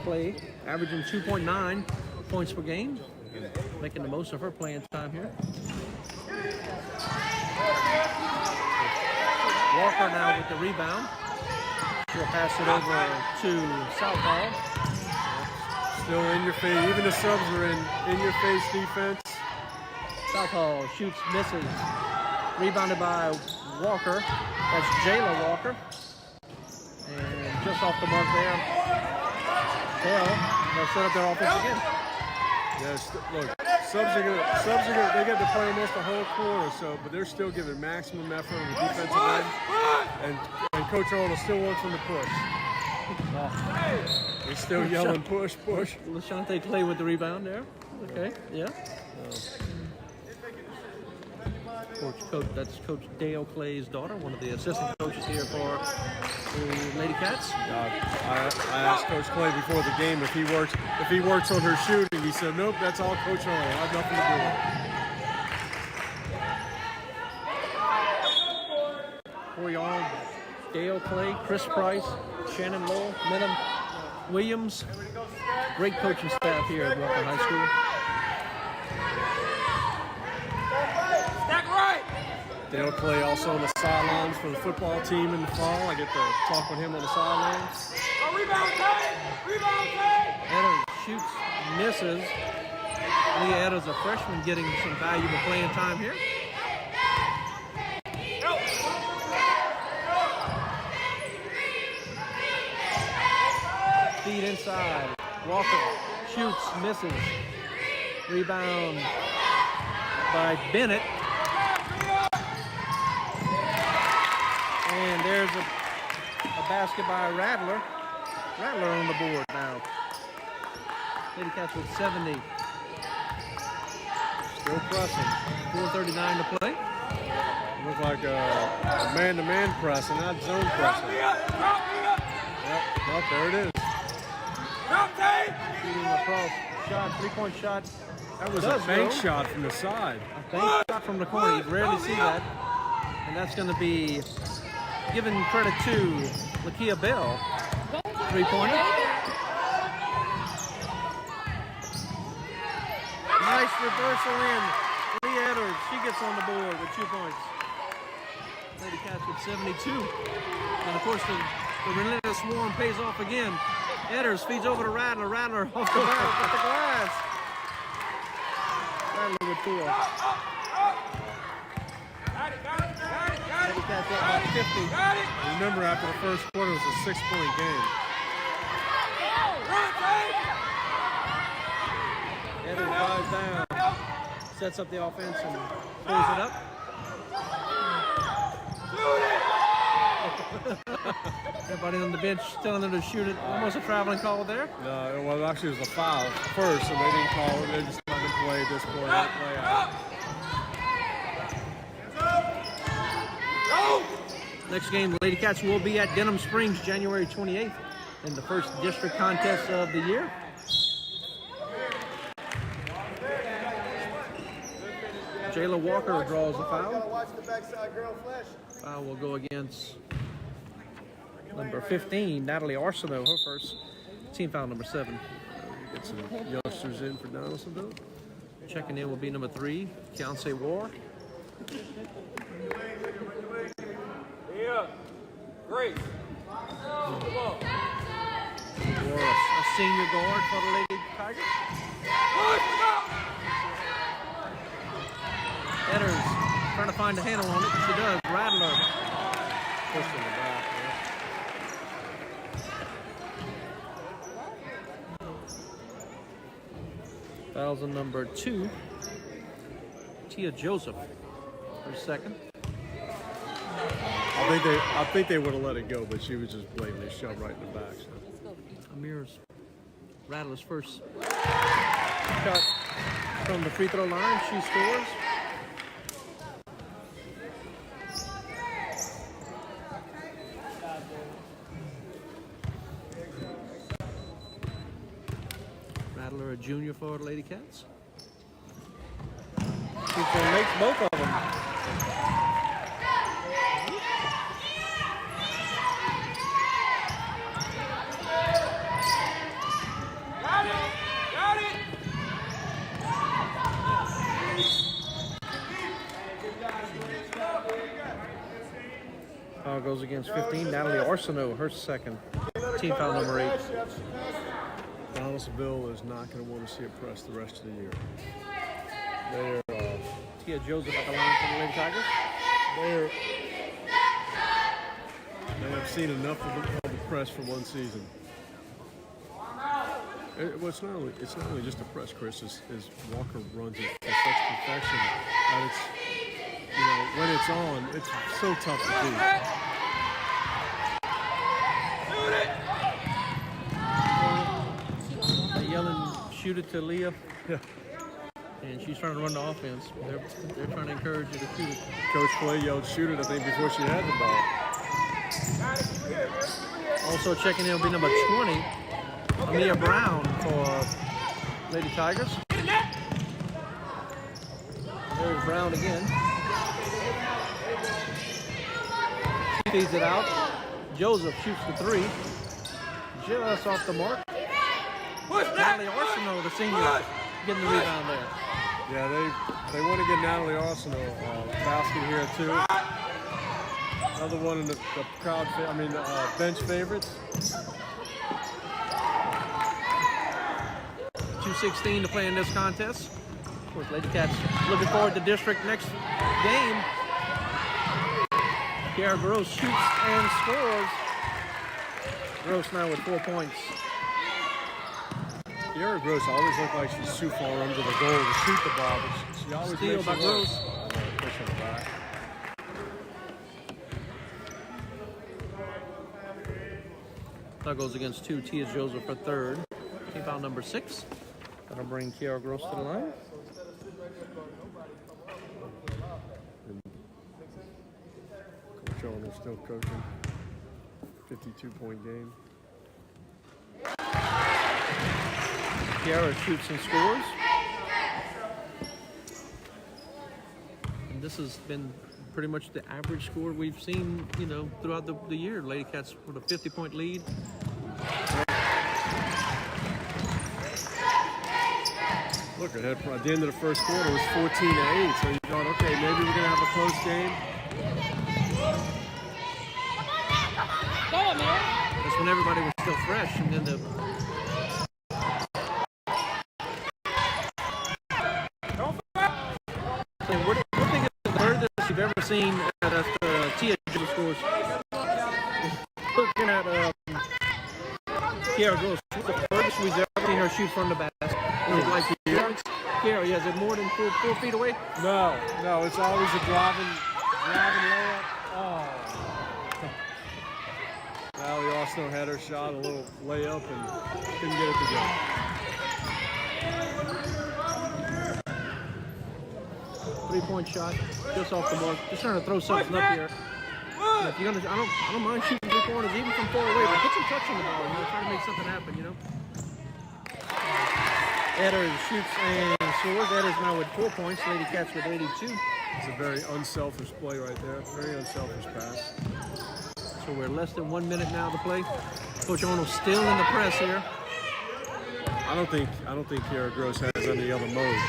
Clay averaging 2.9 points per game, making the most of her playing time here. Walker now with the rebound. She'll pass it over to Southall. Still in your face. Even the subs are in your face defense. Southall shoots, misses. Rebounded by Walker. That's Jayla Walker. And just off the mark there. Hell, they'll set up their offense again. Yes, look, subs are gonna, they get to play almost the whole quarter, so, but they're still giving maximum effort on the defensive end, and Coach Arnold still wants them to push. He's still yelling, push, push. LaShante Clay with the rebound there. Okay, yeah. That's Coach Dale Clay's daughter, one of the assistant coaches here for the Lady Cats. I asked Coach Clay before the game if he works on her shooting. He said, nope, that's all Coach Arnold. I have nothing to do with it. For y'all, Dale Clay, Chris Price, Shannon Lowell, Minham Williams. Great coaching staff here at Walker High School. Dale Clay also on the sidelines for the football team in the fall. I get to talk with him on the sidelines. Edders shoots, misses. Leah Edders, a freshman, getting some valuable playing time here. Feed inside. Walker shoots, misses. Rebound by Bennett. And there's a basket by Rattler. Rattler on the board now. Lady Cats with 70. Still pressing. 4:39 to play. Looks like a man-to-man press and not zone pressing. Yep, well, there it is. Shooting across. Shot, three-point shot. That was a bank shot from the side. A bank shot from the corner. You rarely see that. And that's going to be giving credit to Lakia Bell. Three-pointer. Nice reversal in. Lee Edders, she gets on the board with 2 points. Lady Cats with 72. And of course the relentless swarm pays off again. Edders feeds over to Rattler. Rattler off the back with the glass. Rattler with 4. Lady Cats up by 50. Remember, after the first quarter, it was a 6-point game. Edders drives down, sets up the offense and pulls it up. Everybody on the bench telling them to shoot it. Almost a traveling call there. No, well, actually it was a foul first, and they didn't call it. They just let them play at this point. Play out. Next game, the Lady Cats will be at Denham Springs January 28th in the first district contest of the year. Jayla Walker draws the foul. Foul will go against number 15, Natalie Arsenault, her first team foul, number 7. Get some youngsters in for Donaldsonville. Checking in will be number 3, Keontae War. Great. War, a senior guard for the Lady Tigers. Edders trying to find a handle on it. She does. Rattler pushed in the back. Fouls on number 2, Tia Joseph, her second. I think they would have let it go, but she was just blatantly shoved right in the back. So. Amir's Rattler's first shot from the free throw line. She scores. Rattler, a junior for the Lady Cats. Free throw makes both of them. Foul goes against 15. Natalie Arsenault, her second. Team foul number 8. Donaldsonville is not going to want to see it press the rest of the year. They're Tia Joseph at the line for the Lady Tigers. They have seen enough of the press for one season. Well, it's not only just the press, Chris. Is Walker runs it to such perfection that it's, when it's on, it's so tough to beat. They're yelling, shoot it to Leah. Yeah. And she's trying to run the offense. They're trying to encourage her to shoot it. Coach Clay yelled shoot it, I think, before she had the ball. Also checking in will be number 20, Amia Brown for Lady Tigers. There's Brown again. She feeds it out. Joseph shoots the three. Just off the mark. Natalie Arsenault, the senior, getting the rebound there. Yeah, they want to get Natalie Arsenault a basket here too. Another one in the crowd, bench favorites. 2:16 to play in this contest. Of course, Lady Cats looking forward to district next game. Kiara Gross shoots and scores. Gross now with 4 points. Kiara Gross always looks like she's too far under the goal to shoot the ball, but she always steal by Gross. Pushing it back. That goes against 2. Tia Joseph for third. Team foul number 6. That'll bring Kiara Gross to the line. Coach Owner still coaching. 52-point game. Kiara shoots and scores. And this has been pretty much the average score we've seen, throughout the year. Lady Cats with a 50-point lead. Look, at the end of the first quarter, it was 14-8. So you thought, okay, maybe we're gonna have a close game. That's when everybody was still fresh, and then the what do you think is the furthest you've ever seen that Tia Joseph scores? Looking at Kiara Gross, the furthest we've ever seen her shoot from the basket. Like Kiara, is it more than 4 feet away? No, it's always a driving layup. Oh. Natalie Arsenault had her shot, a little layup, and couldn't get it to go. Three-point shot, just off the mark. Just trying to throw something up here. If you're gonna, I don't mind shooting 3 corners, even from far away, but get some touch on the ball. Try to make something happen. Eder shoots and scores. Eder's now with 4 points. Lady Cats with 82. It's a very unselfish play right there. Very unselfish pass. So we're less than 1 minute now to play. Coach Arnold still in the press here. I don't think Kiara Gross has any other mode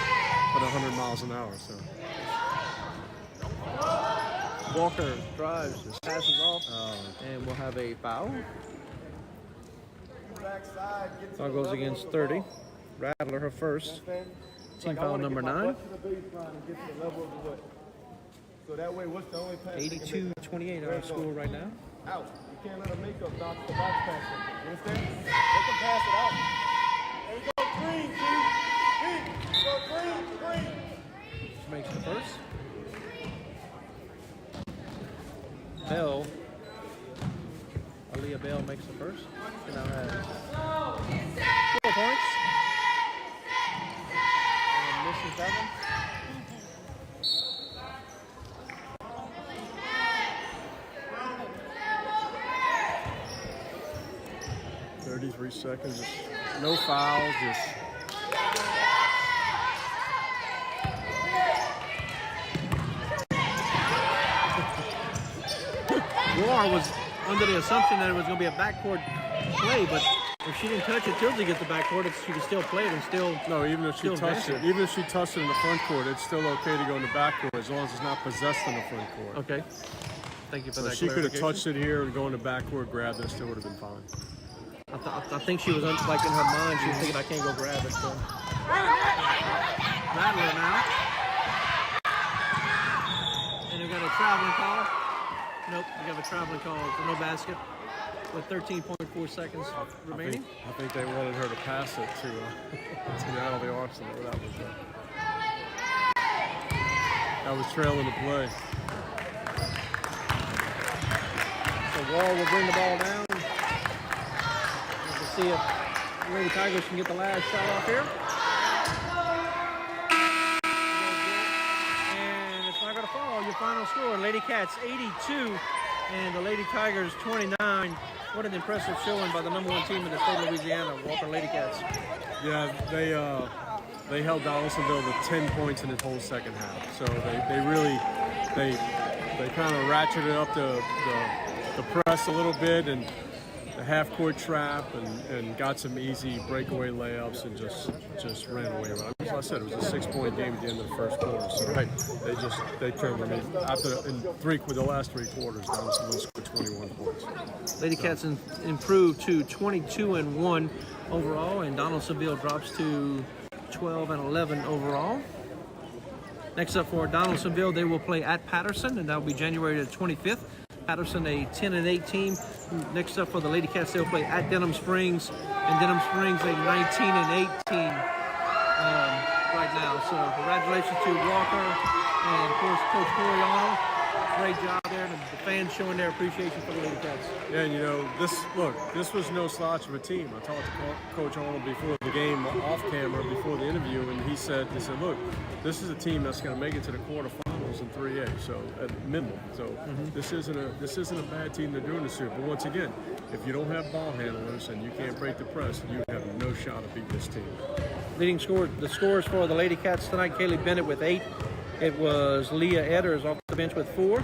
but 100 miles an hour. So Walker drives, passes off, and we'll have a foul. Foul goes against 30. Rattler, her first. Team foul number 9. 82-28 our score right now. Out. You can't let them make up box to box pass. You understand? Let them pass it out. There we go, green, green. She makes the first. Bell. Aaliyah Bell makes the first. She now has 4 points. And misses that one. 33 seconds, just no fouls, just Roar was under the assumption that it was going to be a backcourt play, but if she didn't touch it, Tilsey gets the backcourt, she can still play it and still. No, even if she touched it, even if she touched it in the front court, it's still okay to go in the backcourt as long as it's not possessed in the front court. Okay. Thank you for that. She could have touched it here and go in the backcourt, grabbed it, it still would have been fine. I think she was like in her mind, she was thinking I can't go grab it. So. Rattler now. And they're going to a traveling call. Nope, we have a traveling call for no basket with 13.4 seconds remaining. I think they wanted her to pass it to out of the Arsenal. That was trailing the play. So Wall will bring the ball down. We'll see if the Lady Tigers can get the last shot off here. And it's not going to fall. Your final score, Lady Cats 82 and the Lady Tigers 29. What an impressive showing by the number 1 team in the state of Louisiana, Walker Lady Cats. Yeah, they held Donaldsonville to 10 points in the whole second half. So they really kind of ratcheted up the press a little bit and the half-court trap and got some easy breakaway layups and just ran away with it. As I said, it was a 6-point game at the end of the first quarter. So they turned. I mean, with the last 3 quarters, Donaldsonville scored 21 points. Lady Cats improved to 22-1 overall, and Donaldsonville drops to 12-11 overall. Next up for Donaldsonville, they will play at Patterson, and that will be January the 25th. Patterson, a 10-8 team. Next up for the Lady Cats, they'll play at Denham Springs, and Denham Springs, a 19-8 team right now. So congratulations to Walker and, of course, Coach Corey Arnold. Great job there, and the fans showing their appreciation for the Lady Cats. Yeah, and you know, this was no slouch of a team. I talked to Coach Arnold before the game, off camera, before the interview, and he said, look, this is a team that's going to make it to the quarterfinals in 3A, so at minimum. So this isn't a bad team to do in the Super. But once again, if you don't have ball handlers and you can't break the press, you have no shot at beating this team. Leading the scores for the Lady Cats tonight: Kaylee Bennett with 8. It was Leah Edders off the bench with 4.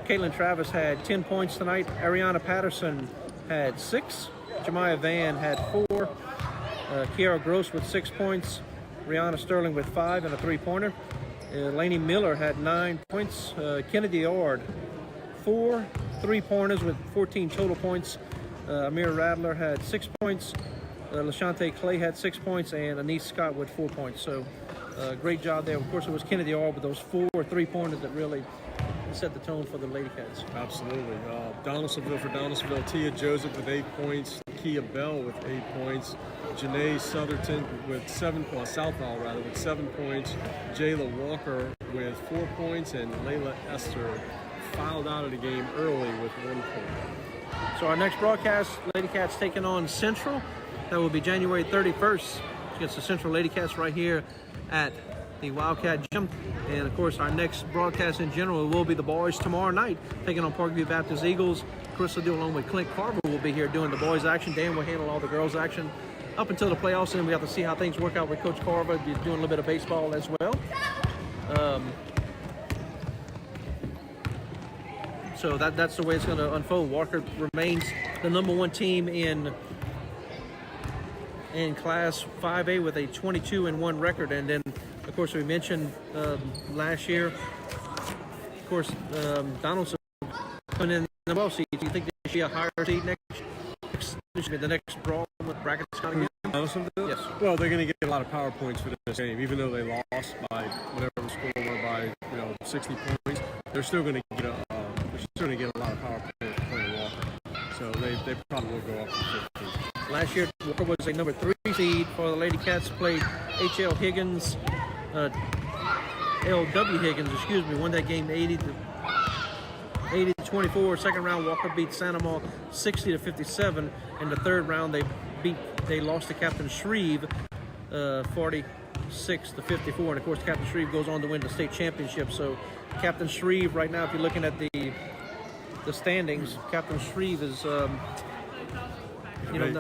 Caitlin Travis had 10 points tonight. Ariana Patterson had 6. Jemiah Van had 4. Kiara Gross with 6 points. Rihanna Sterling with 5 and a 3-pointer. Lainey Miller had 9 points. Kennedy Ord, 4 3-pointers with 14 total points. Amir Radler had 6 points. LaShante Clay had 6 points, and Anise Scott with 4 points. So great job there. Of course, it was Kennedy Ord with those 4 3-pointers that really set the tone for the Lady Cats. Absolutely. Donaldsonville for Donaldsonville, Tia Joseph with 8 points, Kia Bell with 8 points, Janae Southerton with 7 points, Southall rather, with 7 points, Jayla Walker with 4 points, and Layla Esther fouled out of the game early with 1 point. So our next broadcast, Lady Cats taking on Central. That will be January 31st against the Central Lady Cats right here at the Wildcat Gym. And of course, our next broadcast in general will be the boys tomorrow night, taking on Parkview Baptist Eagles. Chris O'Deal along with Clint Carver will be here doing the boys action. Dan will handle all the girls action up until the playoffs, and then we have to see how things work out with Coach Carver. He's doing a little bit of baseball as well. So that's the way it's going to unfold. Walker remains the number 1 team in Class 5A with a 22-1 record, and then of course we mentioned last year, of course, Donaldson coming in the 12 seed. Do you think they should be a higher seed the next brawl with brackets coming in? Donaldsonville? Yes. Well, they're going to get a lot of power points for this game, even though they lost by whatever the score were by 60 points. They're still going to get a lot of power points playing Walker. So they probably will go up to 15. Last year, Walker was a number 3 seed for the Lady Cats. Played H.L. Higgins, L.W. Higgins, won that game 80-24. Second round, Walker beat Sanama 60-57. In the third round, they lost to Captain Shreve 46-54. And of course, Captain Shreve goes on to win the state championship. So Captain Shreve right now, if you're looking at the standings, Captain Shreve is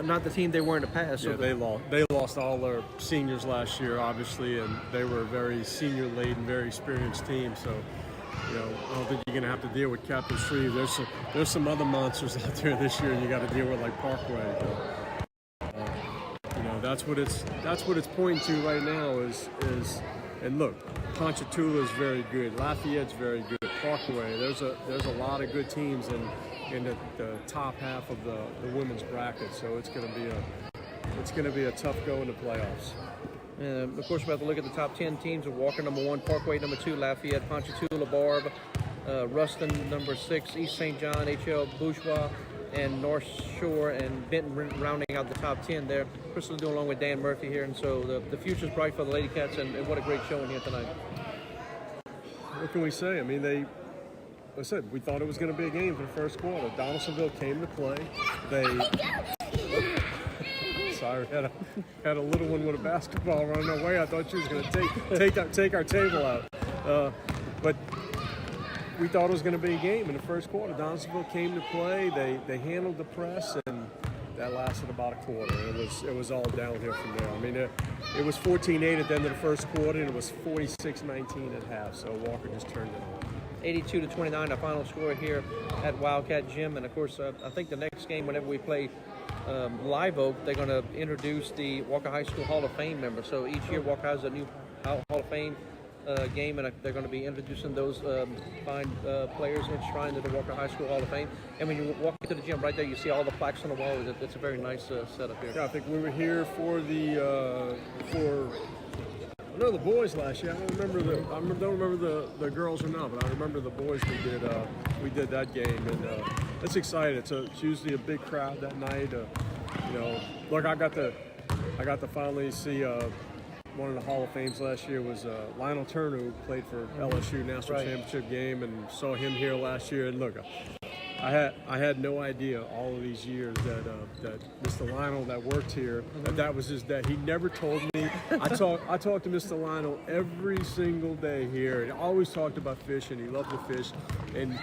not the team they were in the past. Yeah, so they lost all their seniors last year, obviously, and they were a very senior-laden, very experienced team. So, I don't think you're going to have to deal with Captain Shreve. There's some other monsters out there this year you got to deal with, like Parkway. But, that's what it's pointing to right now is and look, Ponchatoula is very good. Lafayette's very good. Parkway. There's a lot of good teams in the top half of the women's bracket, so it's going to be a tough go in the playoffs. Of course, we have to look at the top 10 teams of Walker number 1, Parkway number 2, Lafayette, Ponchatoula, Barb, Ruston, number 6, East St. John, HL, Bourgeois, and North Shore, and Benton rounding out the top 10 there. Crystal doing along with Dan Murphy here, and so the future's bright for the Lady Cats, and what a great showing here tonight. What can we say? I mean, like I said, we thought it was going to be a game for the first quarter. Donaldsonville came to play. Sorry, had a little one with a basketball running away. I thought she was going to take our table out. But we thought it was going to be a game in the first quarter. Donaldsonville came to play. They handled the press, and that lasted about a quarter. It was all downhill from there. I mean, it was 14-8 at the end of the first quarter, and it was 46-19 at half. So Walker just turned it on. 82-29, the final score here at Wildcat Gym, and of course, I think the next game, whenever we play Live Oak, they're going to introduce the Walker High School Hall of Fame members. So each year, Walker has a new Hall of Fame game, and they're going to be introducing those fine players enshrined to the Walker High School Hall of Fame. And when you walk into the gym, right there, you see all the plaques on the wall. It's a very nice setup here. Yeah, I think we were here for I know the boys last year. I don't remember the girls or not, but I remember the boys. We did that game, and it's exciting. It's usually a big crowd that night. Look, I got to finally see one of the Hall of Fames last year was Lionel Turner, who played for LSU National Championship game, and saw him here last year. And look, I had no idea all of these years that Mr. Lionel that worked here, that was his dad. He never told me. I talked to Mr. Lionel every single day here, and always talked about fishing. He loved to fish, and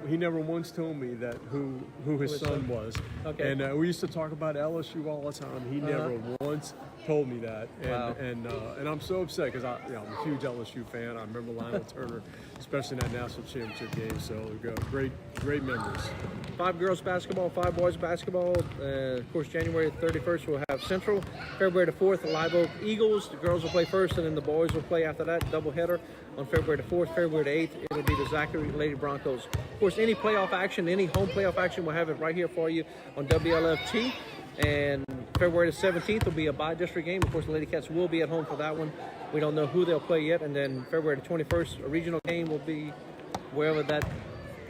he never once told me that who his son was. Okay. And we used to talk about LSU all the time. He never once told me that, and I'm so upset because I'm a huge LSU fan. I remember Lionel Turner, especially in that national championship game. So we've got great memories. 5 girls basketball, 5 boys basketball. Of course, January 31st we'll have Central. February the 4th, the Live Oak Eagles. The girls will play first, and then the boys will play after that. Doubleheader on February the 4th. February the 8th, it'll be the Zachary Lady Broncos. Of course, any playoff action, any home playoff action, we'll have it right here for you on WLFT. And February the 17th will be a bi-district game. Of course, the Lady Cats will be at home for that one. We don't know who they'll play yet. And then February the 21st, a regional game will be wherever that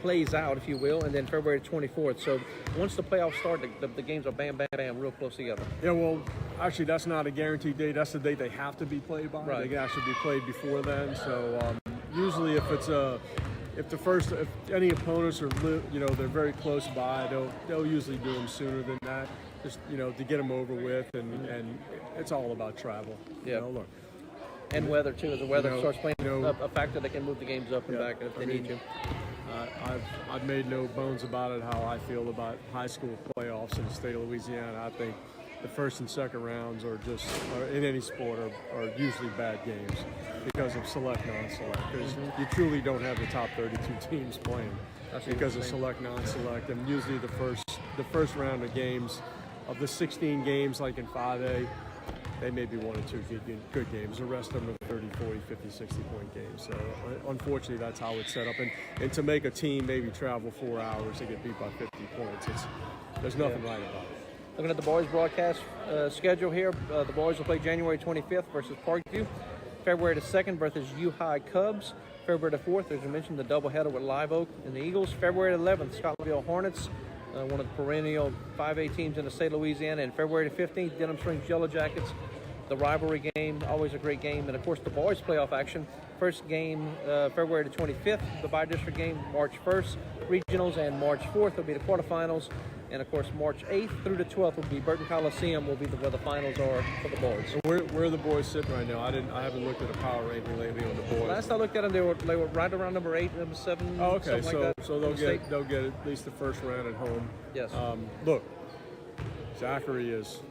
plays out, if you will. And then February the 24th. So once the playoffs start, the games are bam, bam, bam, real close together. Yeah, well, actually, that's not a guaranteed date. That's the date they have to be played by. Right. They can actually be played before then. So usually if any opponents are, they're very close by, they'll usually do them sooner than that. Just, to get them over with, and it's all about travel. Yeah. Look. And weather, too. As the weather starts playing a factor, they can move the games up and back if they need to. I've made no bones about it how I feel about high school playoffs in the state of Louisiana. I think the first and second rounds are in any sport are usually bad games because of select, non-select. Because you truly don't have the top 32 teams playing because of select, non-select. And usually the first round of games, of the 16 games like in 5A, they may be 1 or 2 good games. The rest of them are 30, 40, 50, 60-point games. So unfortunately, that's how it's set up. And to make a team maybe travel 4 hours to get beat by 50 points, there's nothing right about it. Looking at the boys broadcast schedule here, the boys will play January 25th versus Parkview. February the 2nd versus U-High Cubs. February the 4th, as you mentioned, the doubleheader with Live Oak and the Eagles. February the 11th, Scotlandville Hornets, one of the perennial 5A teams in the state of Louisiana. And February the 15th, Denham Springs Yellow Jackets, the rivalry game, always a great game. And, of course, the boys playoff action. First game, February the 25th, the bi-district game, March 1st, regionals, and March 4th will be the quarterfinals. And, of course, March 8th through the 12th will be Burton Coliseum will be where the finals are for the boys. Where are the boys sitting right now? I haven't looked at a power ranking lately on the boys. Last I looked at them, they were right around number 8, number 7, okay, something like that. So they'll get at least the first round at home. Yes. Look, Zachary's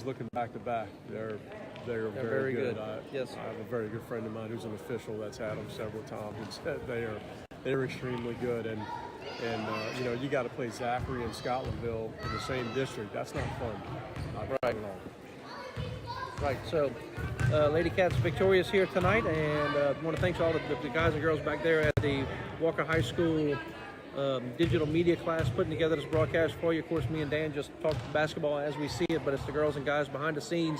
looking back to back. They're very good. Yes. I have a very good friend of mine who's an official that's had them several times and said they're extremely good. And you got to play Zachary and Scotlandville in the same district. That's not fun. Not fun at all. Right. So, Lady Cats victorious here tonight, and I want to thank all the guys and girls back there at the Walker High School digital media class putting together this broadcast for you. Of course, me and Dan just talk basketball as we see it, but it's the girls and guys behind the scenes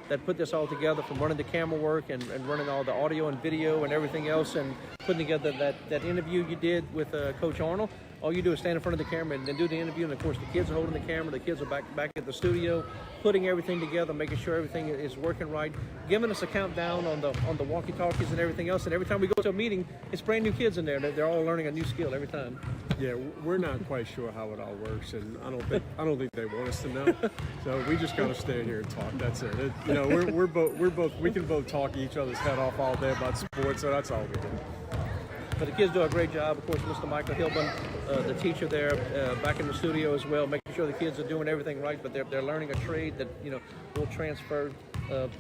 that put this all together, from running the camera work and running all the audio and video and everything else, and putting together that interview you did with Coach Arnold. All you do is stand in front of the camera and then do the interview, and of course the kids are holding the camera, the kids are back at the studio, putting everything together, making sure everything is working right, giving us a countdown on the walkie-talkies and everything else. And every time we go to a meeting, it's brand new kids in there. They're all learning a new skill every time. Yeah, we're not quite sure how it all works, and I don't think they want us to know. So we just gotta stand here and talk. That's it. You know, we can both talk each other's head off all day about sports, so that's all we do. But the kids do a great job. Of course, Mr. Michael Hilbin, the teacher there, back in the studio as well, making sure the kids are doing everything right, but they're learning a trade that, you know, will transfer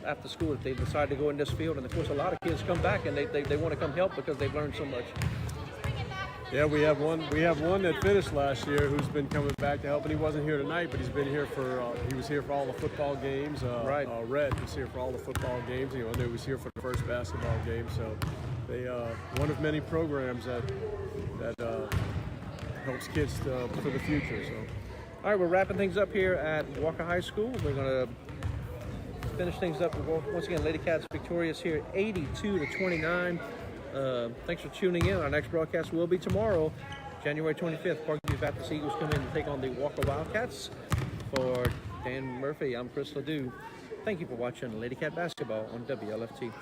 after school if they decide to go in this field. And of course, a lot of kids come back and they want to come help because they've learned so much. Yeah, we have one that finished last year who's been coming back to help, and he wasn't here tonight, but he's been here he was here for all the football games. Right. Rhett was here for all the football games. You know, he was here for the first basketball game. So they one of many programs that helps kids for the future. So, all right, we're wrapping things up here at Walker High School. We're going to finish things up once again. Lady Cats victorious here, 82-29. Thanks for tuning in. Our next broadcast will be tomorrow, January 25th. Parkview Baptist Eagles come in to take on the Walker Wildcats. For Dan Murphy, I'm Chris Ledoux. Thank you for watching Lady Cat Basketball on WLFT.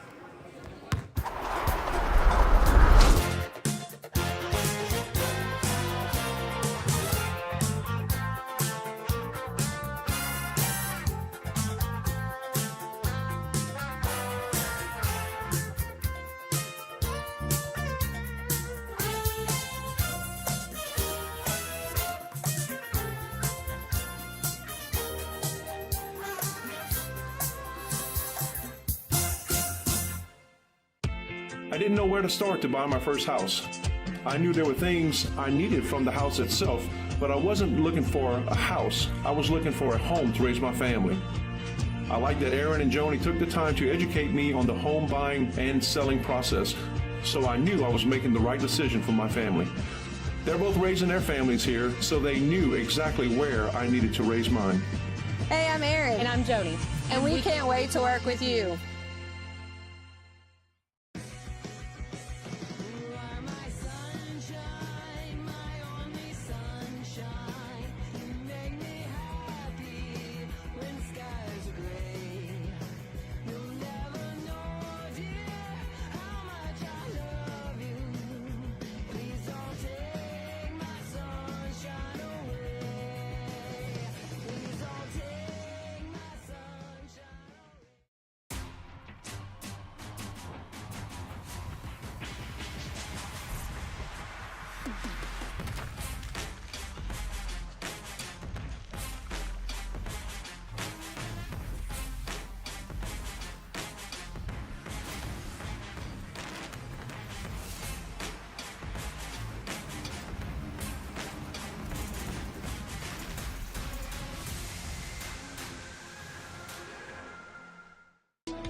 I didn't know where to start to buy my first house. I knew there were things I needed from the house itself, but I wasn't looking for a house. I was looking for a home to raise my family. I like that Aaron and Joni took the time to educate me on the home buying and selling process, so I knew I was making the right decision for my family. They're both raising their families here, so they knew exactly where I needed to raise mine. Hey, I'm Erin. And I'm Joni. And we can't wait to work with you.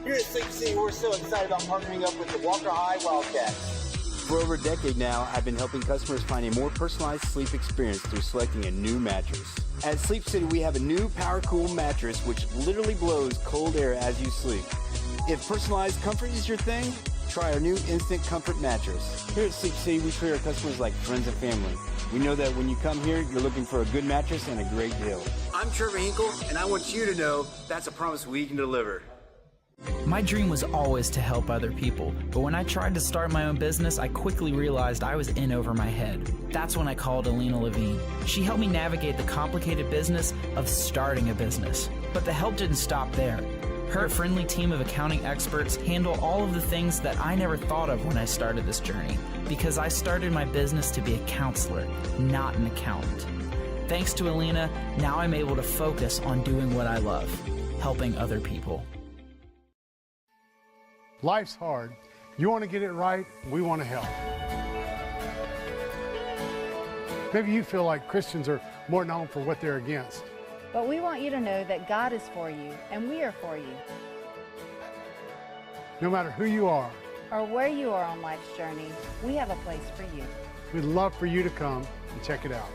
Here at Sleep City, we're so excited about partnering up with the Walker High Wildcats. For over a decade now, I've been helping customers find a more personalized sleep experience through selecting a new mattress. At Sleep City, we have a new Power Cool mattress which literally blows cold air as you sleep. If personalized comfort is your thing, try our new Instant Comfort mattress. Here at Sleep City, we treat our customers like friends and family. We know that when you come here, you're looking for a good mattress and a great deal. I'm Trevor Hinkle, and I want you to know that's a promise we can deliver. My dream was always to help other people, but when I tried to start my own business, I quickly realized I was in over my head. That's when I called Alina Levine. She helped me navigate the complicated business of starting a business. But the help didn't stop there. Her friendly team of accounting experts handle all of the things that I never thought of when I started this journey, because I started my business to be a counselor, not an accountant. Thanks to Alina, now I'm able to focus on doing what I love, helping other people. Life's hard. You want to get it right, we want to help. Maybe you feel like Christians are more known for what they're against. But we want you to know that God is for you, and we are for you. No matter who you are, or where you are on life's journey, we have a place for you. we'd love for you to come and check it out.